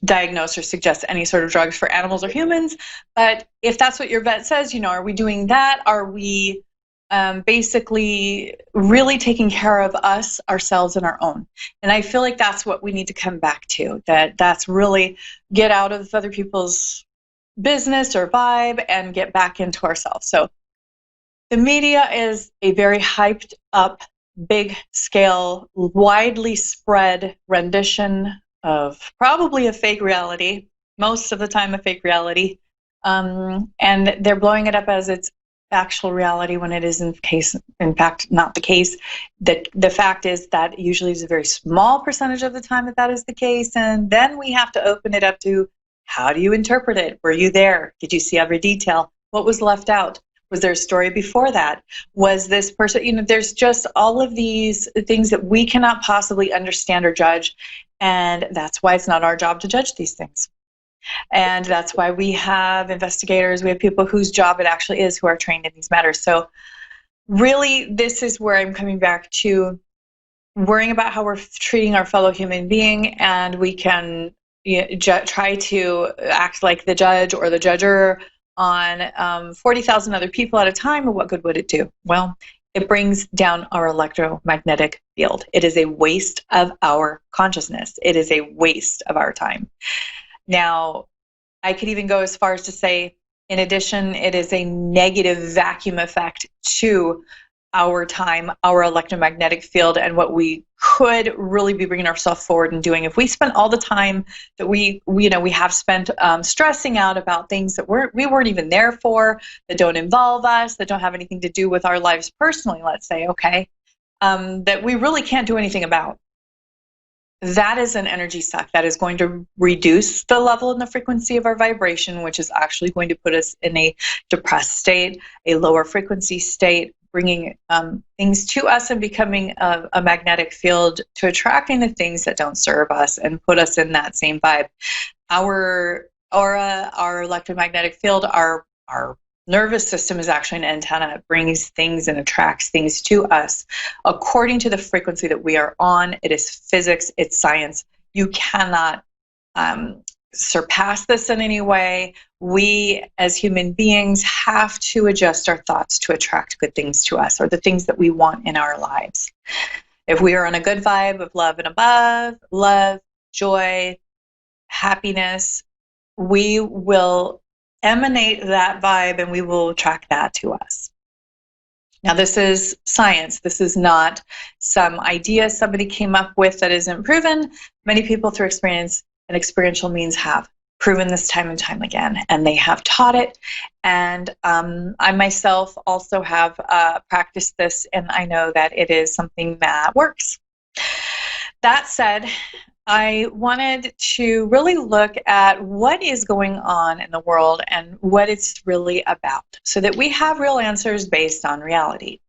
diagnose or suggest any sort of drugs for animals or humans. But if that's what your vet says, are we doing that? Are we basically really taking care of us, ourselves, and our own? And I feel like that's what we need to come back to, that's really get out of other people's business or vibe and get back into ourselves. So the media is a very hyped up, big scale, widely spread rendition of probably a fake reality, most of the time a fake reality, and they're blowing it up as it's actual reality when it is in fact not the case. The fact is that usually is a very small percentage of the time that is the case, and then we have to open it up to how do you interpret it? Were you there? Did you see every detail? What was left out? Was there a story before that? Was this person, there's just all of these things that we cannot possibly understand or judge, and that's why it's not our job to judge these things. And that's why we have investigators, we have people whose job it actually is who are trained in these matters. So really, this is where I'm coming back to worrying about how we're treating our fellow human being, and we can try to act like the judge or the judger on 40,000 other people at a time, and what good would it do? Well, it brings down our electromagnetic field. It is a waste of our consciousness. It is a waste of our time. Now, I could even go as far as to say, in addition, it is a negative vacuum effect to our time, our electromagnetic field, and what we could really be bringing ourselves forward and doing. If we spent all the time that we have spent stressing out about things that we weren't even there for, that don't involve us, that don't have anything to do with our lives personally, let's say, okay, that we really can't do anything about. That is an energy suck that is going to reduce the level and the frequency of our vibration, which is actually going to put us in a depressed state, a lower frequency state, bringing things to us and becoming a magnetic field to attracting the things that don't serve us and put us in that same vibe. Our aura, our electromagnetic field, our nervous system is actually an antenna. It brings things and attracts things to us according to the frequency that we are on. It is physics, it's science. You cannot surpass this in any way. We as human beings have to adjust our thoughts to attract good things to us, or the things that we want in our lives. If we are on a good vibe of love and above, love, joy, happiness, we will emanate that vibe and we will attract that to us. Now, this is science. This is not some idea somebody came up with that isn't proven. Many people through experience and experiential means have proven this time and time again, and they have taught it. And I myself also have practiced this, and I know that it is something that works. That said, I wanted to really look at what is going on in the world and what it's really about, so that we have real answers based on reality.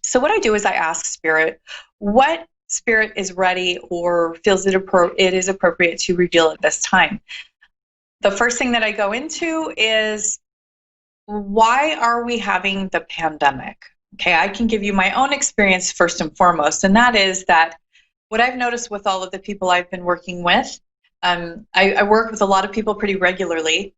So what I do is I ask Spirit what Spirit is ready or feels it is appropriate to reveal at this time. The first thing that I go into is, why are we having the pandemic? Okay, I can give you my own experience first and foremost, and that is that what I've noticed with all of the people I've been working with, I work with a lot of people pretty regularly,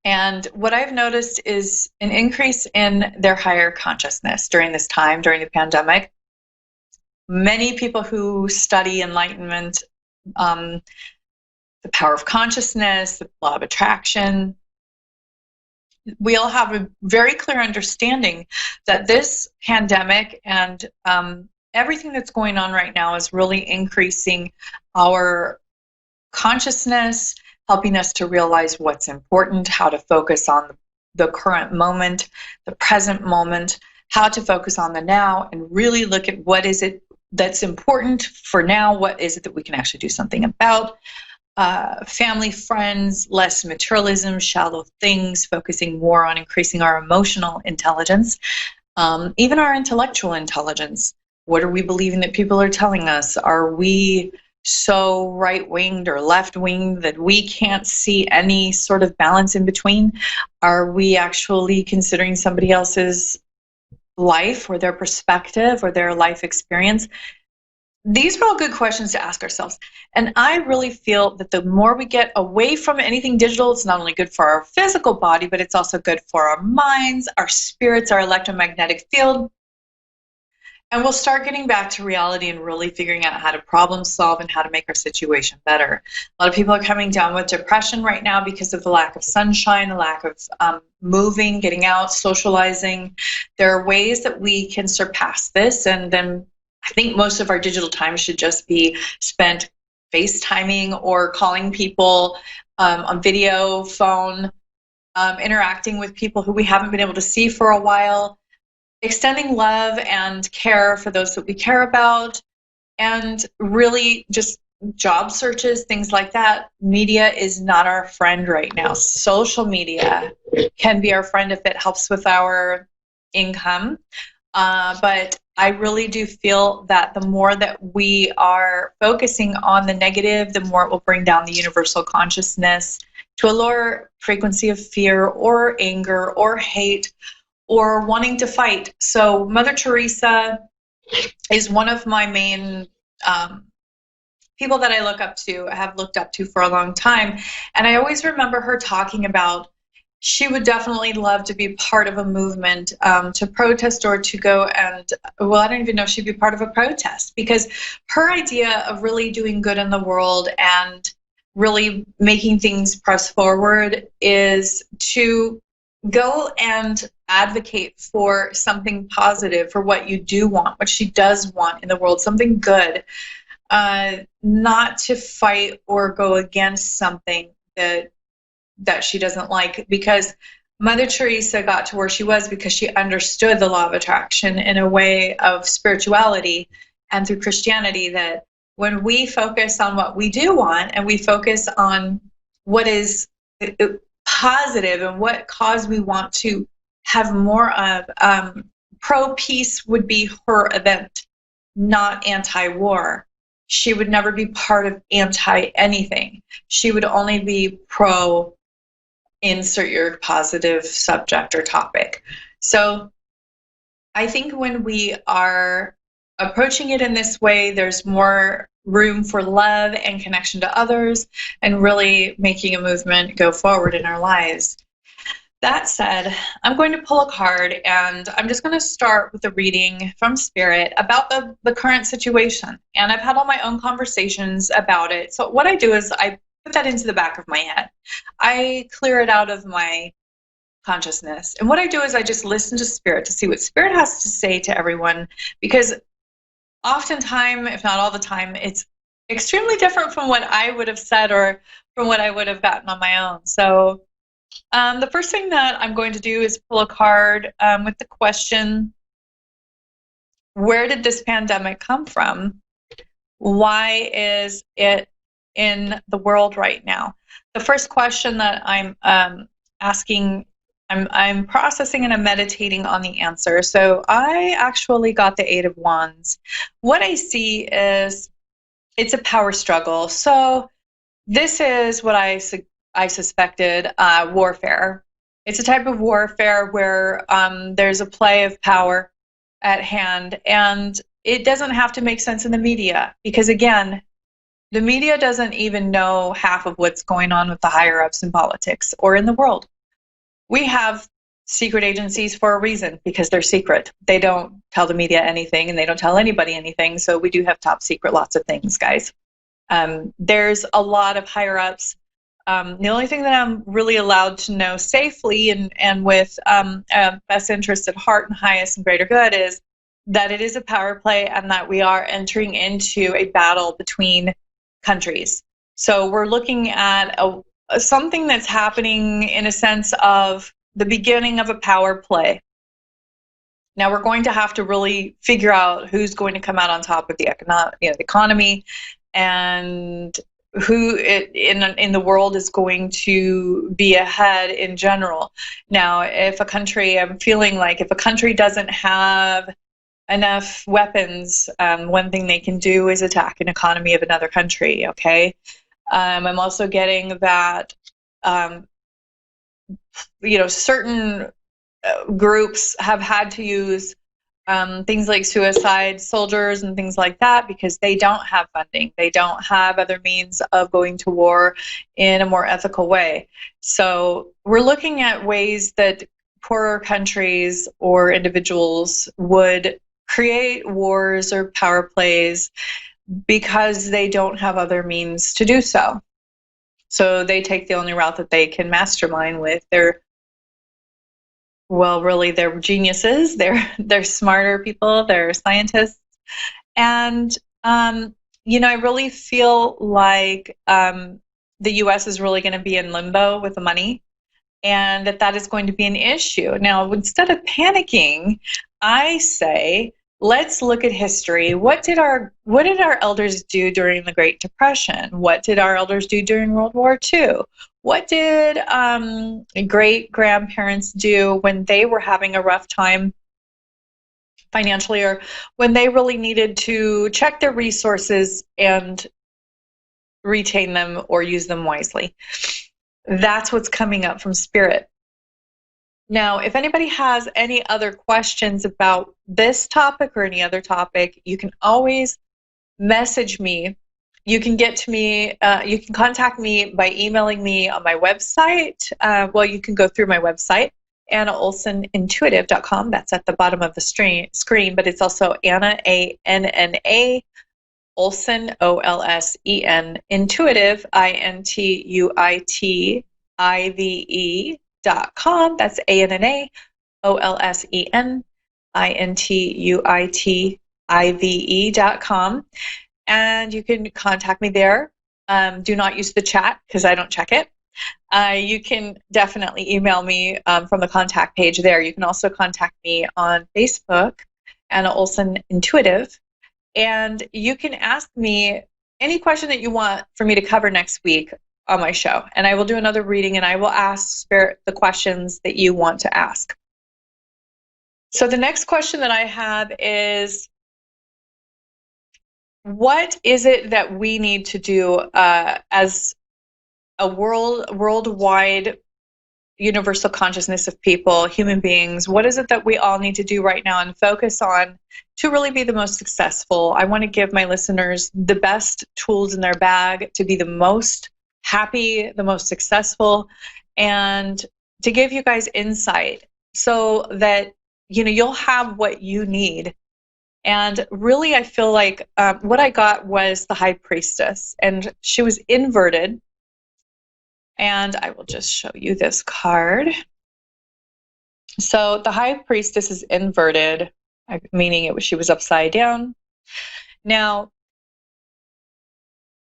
and what I've noticed is an increase in their higher consciousness during this time, during the pandemic. Many people who study enlightenment, the power of consciousness, the law of attraction, we all have a very clear understanding that this pandemic and everything that's going on right now is really increasing our consciousness, helping us to realize what's important, how to focus on the current moment, the present moment, how to focus on the now, and really look at what is it that's important for now, what is it that we can actually do something about. Family, friends, less materialism, shallow things, focusing more on increasing our emotional intelligence, even our intellectual intelligence. What are we believing that people are telling us? Are we so right-winged or left-winged that we can't see any sort of balance in between? Are we actually considering somebody else's life or their perspective or their life experience? These are all good questions to ask ourselves. And I really feel that the more we get away from anything digital, it's not only good for our physical body, but it's also good for our minds, our spirits, our electromagnetic field. And we'll start getting back to reality and really figuring out how to problem solve and how to make our situation better. A lot of people are coming down with depression right now because of the lack of sunshine, the lack of moving, getting out, socializing. There are ways that we can surpass this, and then I think most of our digital time should just be spent FaceTiming or calling people on video, phone, interacting with people who we haven't been able to see for a while, extending love and care for those that we care about, and really just job searches, things like that. Media is not our friend right now. Social media can be our friend if it helps with our income, but I really do feel that the more that we are focusing on the negative, the more it will bring down the universal consciousness to a lower frequency of fear or anger or hate or wanting to fight. So Mother Teresa is one of my main people that I look up to, have looked up to for a long time. And I always remember her talking about she would definitely love to be part of a movement to protest or to go and, well, I don't even know if she'd be part of a protest, because her idea of really doing good in the world and really making things press forward is to go and advocate for something positive, for what you do want, what she does want in the world, something good, not to fight or go against something that she doesn't like, because Mother Teresa got to where she was because she understood the law of attraction in a way of spirituality and through Christianity, that when we focus on what we do want and we focus on what is positive and what cause we want to have more of, pro-peace would be her event, not anti-war. She would never be part of anti-anything. She would only be pro insert your positive subject or topic. So I think when we are approaching it in this way, there's more room for love and connection to others and really making a movement go forward in our lives. That said, I'm going to pull a card, and I'm just going to start with a reading from Spirit about the current situation. And I've had all my own conversations about it. So what I do is I put that into the back of my head. I clear it out of my consciousness. And what I do is I just listen to Spirit to see what Spirit has to say to everyone, because oftentimes, if not all the time, it's extremely different from what I would have said or from what I would have gotten on my own. So the first thing that I'm going to do is pull a card with the question, where did this pandemic come from? Why is it in the world right now? The first question that I'm asking, I'm processing and I'm meditating on the answer. So I actually got the Eight of Wands. What I see is it's a power struggle. So this is what I suspected, warfare. It's a type of warfare where there's a play of power at hand, and it doesn't have to make sense in the media, because again, the media doesn't even know half of what's going on with the higher ups in politics or in the world. We have secret agencies for a reason, because they're secret. They don't tell the media anything, and they don't tell anybody anything. So we do have top secret lots of things, guys. There's a lot of higher ups. The only thing that I'm really allowed to know safely and with best interests at heart and highest and greater good is that it is a power play, and that we are entering into a battle between countries. So we're looking at something that's happening in a sense of the beginning of a power play. Now we're going to have to really figure out who's going to come out on top of the economy, and who in the world is going to be ahead in general. Now, I'm feeling like if a country doesn't have enough weapons, one thing they can do is attack an economy of another country, okay? I'm also getting that, certain groups have had to use things like suicide soldiers and things like that, because they don't have funding. They don't have other means of going to war in a more ethical way. So we're looking at ways that poorer countries or individuals would create wars or power plays because they don't have other means to do so. So they take the only route that they can mastermind with. They're geniuses. They're smarter people. They're scientists. And, I really feel like the U.S. is really going to be in limbo with the money, and that is going to be an issue. Now, instead of panicking, I say, let's look at history. What did our elders do during the Great Depression? What did our elders do during World War II? What did great-grandparents do when they were having a rough time financially, or when they really needed to check their resources and retain them or use them wisely? That's what's coming up from Spirit. Now, if anybody has any other questions about this topic or any other topic, you can always message me. You can get to me, you can contact me by emailing me on my website. You can go through my website, AnnaOlsenIntuitive.com. That's at the bottom of the screen, but it's also Anna, A-N-N-A, Olsen, O-L-S-E-N, Intuitive, INTUITIVE.com. That's A-N-N-A. olsenintuitive.com. And you can contact me there. Do not use the chat because I don't check it. You can definitely email me from the contact page there. You can also contact me on Facebook, Anna Olson Intuitive, and you can ask me any question that you want for me to cover next week on my show, and I will do another reading, and I will ask Spirit the questions that you want to ask. So the next question that I have is, what is it that we need to do as a worldwide universal consciousness of people, human beings? What is it that we all need to do right now and focus on to really be the most successful? I want to give my listeners the best tools in their bag to be the most happy, the most successful, and to give you guys insight so that you'll have what you need. And really, I feel like what I got was the High Priestess, and she was inverted. And I will just show you this card. So the High Priestess is inverted, meaning she was upside down. Now,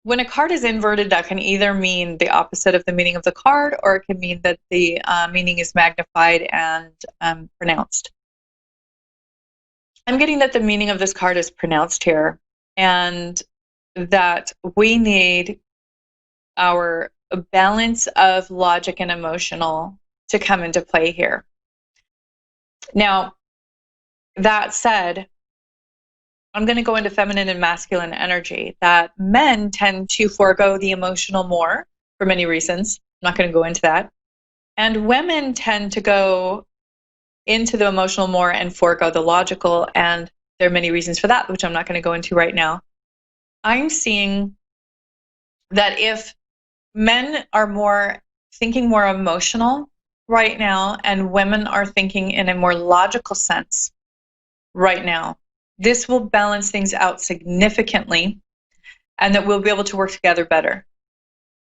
when a card is inverted, that can either mean the opposite of the meaning of the card, or it can mean that the meaning is magnified and pronounced. I'm getting that the meaning of this card is pronounced here, and that we need our balance of logic and emotional to come into play here. Now, that said, I'm going to go into feminine and masculine energy, that men tend to forego the emotional more for many reasons. I'm not going to go into that. And women tend to go into the emotional more and forego the logical, and there are many reasons for that, which I'm not going to go into right now. I'm seeing that if men are thinking more emotional right now, and women are thinking in a more logical sense right now, this will balance things out significantly, and that we'll be able to work together better.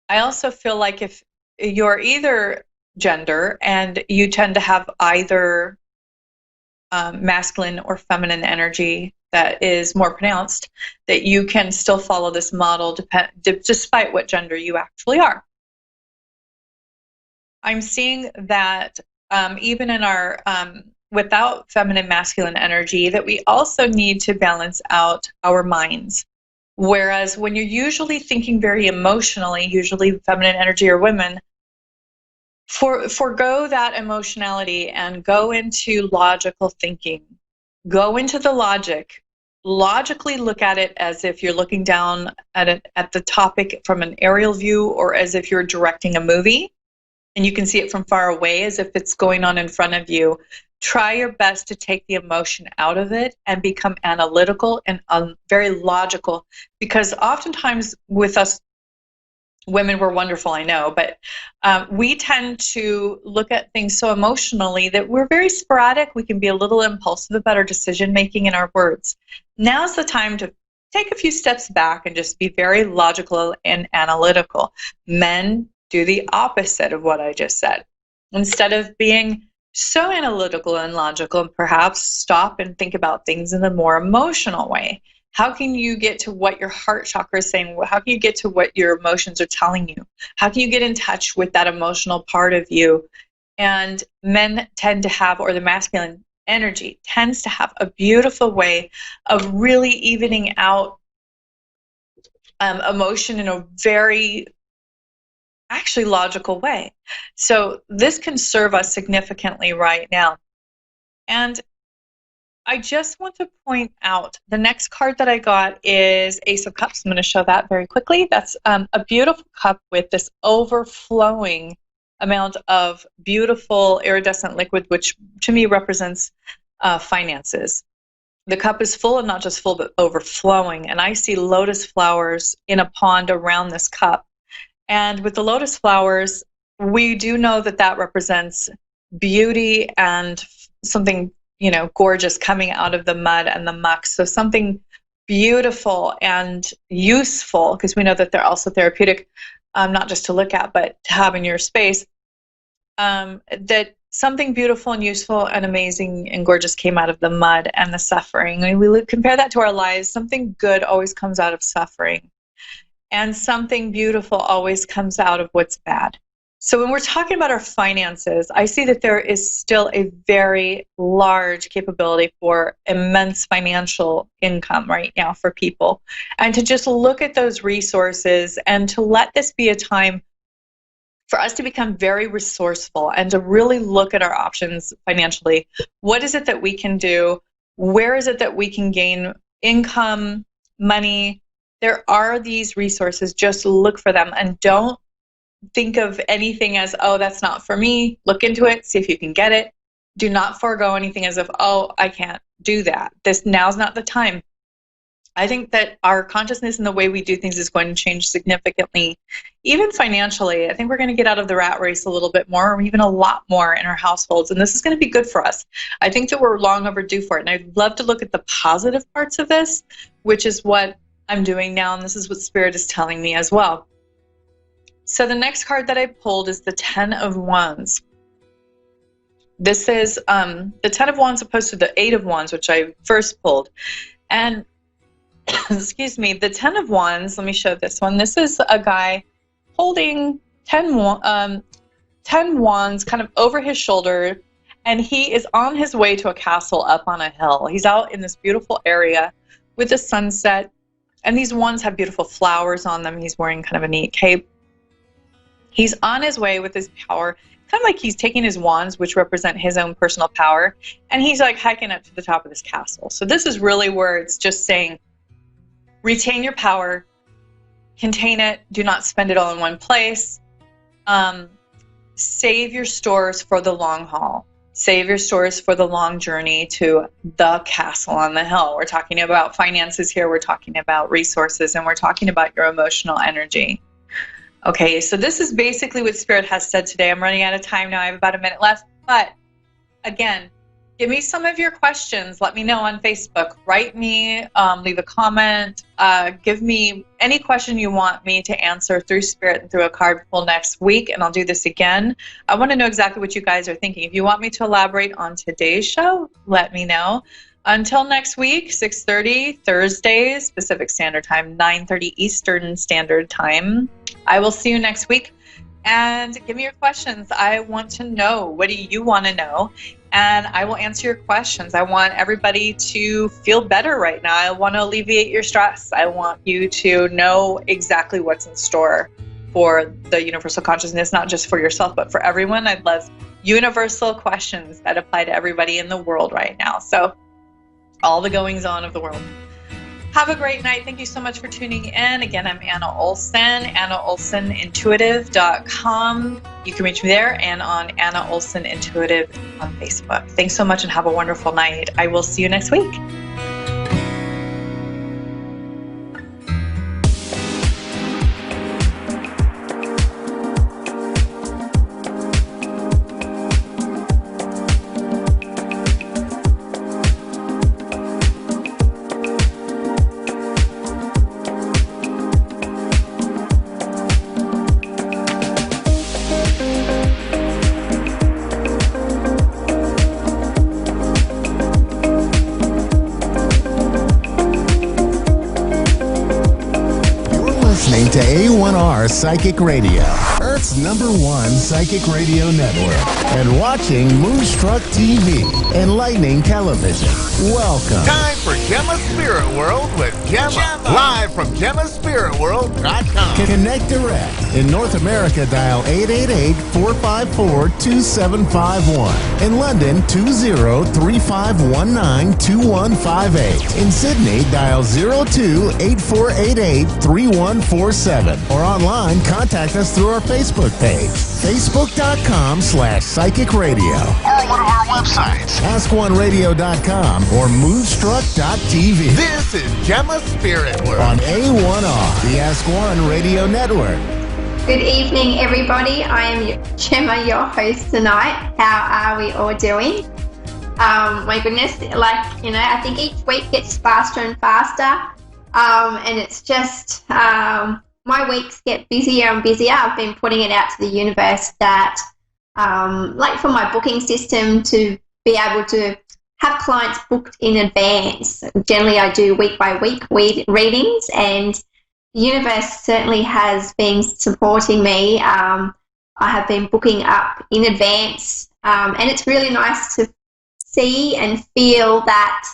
I also feel like if you're either gender and you tend to have either masculine or feminine energy that is more pronounced, that you can still follow this model despite what gender you actually are. I'm seeing that even in our without feminine masculine energy, that we also need to balance out our minds. Whereas when you're usually thinking very emotionally, usually feminine energy or women, forgo that emotionality and go into logical thinking. Go into the logic. Logically look at it as if you're looking down at the topic from an aerial view, or as if you're directing a movie and you can see it from far away as if it's going on in front of you. Try your best to take the emotion out of it and become analytical and very logical, because oftentimes with us women, we're wonderful, I know, but we tend to look at things so emotionally that we're very sporadic. We can be a little impulsive about our decision making in our words. Now's the time to take a few steps back and just be very logical and analytical. Men do the opposite of what I just said. Instead of being so analytical and logical, and perhaps stop and think about things in a more emotional way. How can you get to what your heart chakra is saying? How can you get to what your emotions are telling you? How can you get in touch with that emotional part of you? And men tend to have, or the masculine energy tends to have, a beautiful way of really evening out emotion in a very actually logical way. So this can serve us significantly right now. And I just want to point out, the next card that I got is Ace of Cups. I'm going to show that very quickly. That's a beautiful cup with this overflowing amount of beautiful iridescent liquid, which to me represents finances. The cup is full, and not just full, but overflowing. And I see lotus flowers in a pond around this cup. And with the lotus flowers, we do know that that represents beauty and something, you know, gorgeous coming out of the mud and the muck. So something beautiful and useful, because we know that they're also therapeutic, not just to look at, but to have in your space, that something beautiful and useful and amazing and gorgeous came out of the mud and the suffering. And we compare that to our lives. Something good always comes out of suffering, and something beautiful always comes out of what's bad. So when we're talking about our finances, I see that there is still a very large capability for immense financial income right now for people. And to just look at those resources and to let this be a time for us to become very resourceful and to really look at our options financially. What is it that we can do? Where is it that we can gain income, money? There are these resources. Just look for them and don't think of anything as, oh, that's not for me. Look into it, see if you can get it. Do not forego anything as if, oh, I can't do that. Now's not the time. I think that our consciousness and the way we do things is going to change significantly, even financially. I think we're going to get out of the rat race a little bit more, or even a lot more in our households, and this is going to be good for us. I think that we're long overdue for it, and I'd love to look at the positive parts of this, which is what I'm doing now, and this is what Spirit is telling me as well. So the next card that I pulled is the 10 of Wands. This is the 10 of Wands opposed to the 8 of Wands, which I first pulled. And, excuse me, the 10 of Wands, let me show this one. This is a guy holding 10 wands kind of over his shoulder, and he is on his way to a castle up on a hill. He's out in this beautiful area with the sunset, and these wands have beautiful flowers on them. He's wearing kind of a neat cape. He's on his way with his power, kind of like he's taking his wands, which represent his own personal power, and he's like hiking up to the top of this castle. So this is really where it's just saying, retain your power, contain it, do not spend it all in one place, save your stores for the long haul. Save your stores for the long journey to the castle on the hill. We're talking about finances here, we're talking about resources, and we're talking about your emotional energy. Okay, so this is basically what Spirit has said today. I'm running out of time now. I have about a minute left. But again, give me some of your questions. Let me know on Facebook. Write me, leave a comment. Give me any question you want me to answer through Spirit and through a card pull next week, and I'll do this again. I want to know exactly what you guys are thinking. If you want me to elaborate on today's show, let me know. Until next week, 6:30 Thursdays, Pacific Standard Time, 9:30 Eastern Standard Time. I will see you next week. And give me your questions. I want to know. What do you want to know? And I will answer your questions. I want everybody to feel better right now. I want to alleviate your stress. I want you to know exactly what's in store for the universal consciousness, not just for yourself, but for everyone. I'd love universal questions that apply to everybody in the world right now. So all the goings on of the world. Have a great night. Thank you so much for tuning in. Again, I'm Anna Olson, AnnaOlsonIntuitive.com. You can reach me there and on Anna Olson Intuitive on Facebook. Thanks so much and have a wonderful night. I will see you next week. To A1R Psychic Radio, Earth's #1 psychic radio network, and watching Moonstruck TV, enlightening television. Welcome. Time for Gemma Spirit World with Gemma. Live from GemmaSpiritWorld.com. Connect direct. In North America, dial 888-454-2751. In London, 20-3519-2158. In Sydney, dial 02-8488-3147. Or online, contact us through our Facebook page, facebook.com/psychic radio, or one of our websites, askoneradio.com or moonstruck.tv. This is Gemma Spirit World on A1R, the Ask One Radio Network. Good evening, everybody. I am Gemma, your host tonight. How are we all doing? My goodness, I think each week gets faster and faster. And it's just, my weeks get busier and busier. I've been putting it out to the universe that like for my booking system, to be able to have clients booked in advance. Generally, I do week by week readings, and the universe certainly has been supporting me. I have been booking up in advance, and it's really nice to see and feel that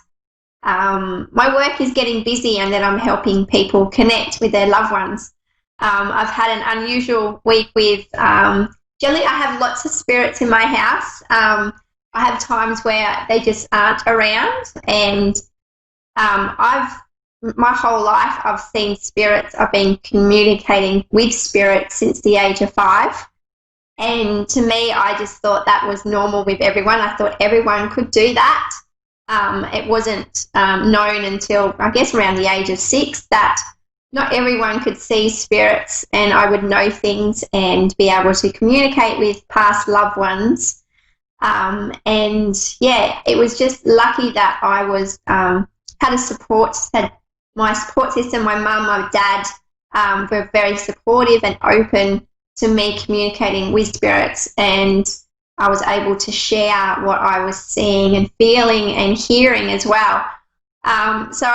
my work is getting busy and that I'm helping people connect with their loved ones. I've had an unusual week with, generally I have lots of spirits in my house. I have times where they just aren't around, and my whole life I've seen spirits. I've been communicating with spirits since the age of 5. And to me, I just thought that was normal with everyone. I thought everyone could do that. It wasn't known until, I guess, around the age of 6 that not everyone could see spirits, and I would know things and be able to communicate with past loved ones. And, yeah, it was just lucky that I was had my support system. My mum, my dad were very supportive and open to me communicating with spirits, and I was able to share what I was seeing and feeling and hearing as well. So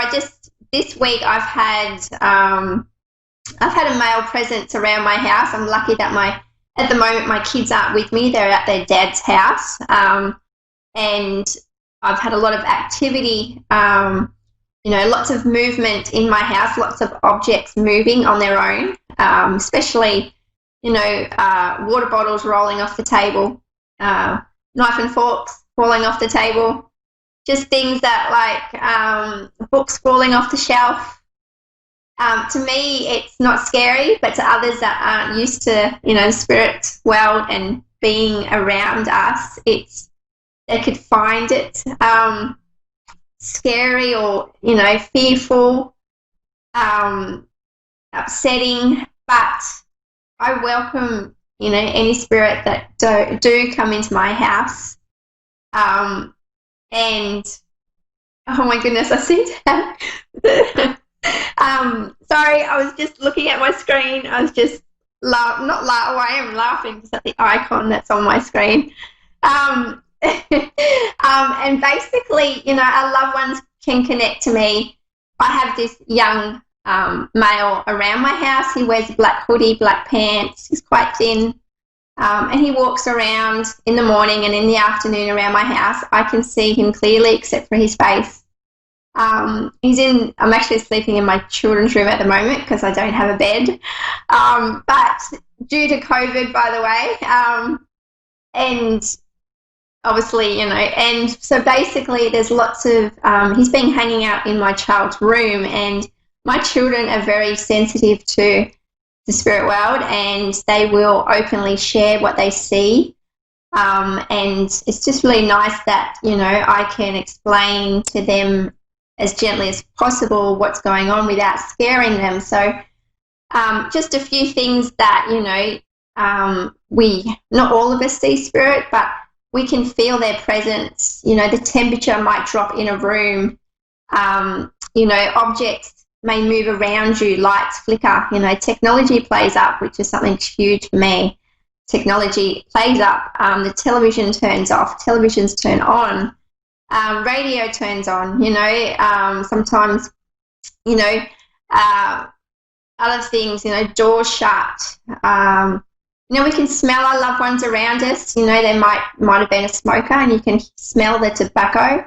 this week I've had a male presence around my house. I'm lucky that at the moment my kids aren't with me. They're at their dad's house, and I've had a lot of activity, lots of movement in my house, lots of objects moving on their own, especially water bottles rolling off the table, knife and forks falling off the table, just things that books falling off the shelf. To me, it's not scary, but to others that aren't used to, the spirit world and being around us, they could find it scary or, fearful, upsetting, but I welcome, any spirit that do come into my house. And, oh my goodness, I seem to have sorry, I was just looking at my screen. I was just I am laughing just at the icon that's on my screen. And basically, our loved ones can connect to me. I have this young male around my house. He wears a black hoodie, black pants. He's quite thin, and he walks around in the morning and in the afternoon around my house. I can see him clearly except for his face. I'm actually sleeping in my children's room at the moment because I don't have a bed, but due to COVID, by the way, and obviously, and so basically there's lots of, he's been hanging out in my child's room, and my children are very sensitive to the spirit world, and they will openly share what they see. And it's just really nice that, I can explain to them as gently as possible what's going on without scaring them. So just a few things that, not all of us see spirit, but we can feel their presence. The temperature might drop in a room. Objects may move around you, lights flicker. Technology plays up, which is something huge for me. Technology plays up. The television turns off. Televisions turn on. Radio turns on. Sometimes, other things. Doors shut. We can smell our loved ones around us. They might have been a smoker, and you can smell the tobacco.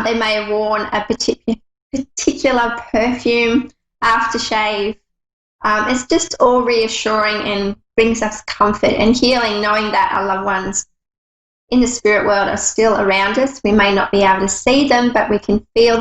They may have worn a particular perfume, aftershave. It's just all reassuring and brings us comfort and healing, knowing that our loved ones in the spirit world are still around us. We may not be able to see them, but we can feel them.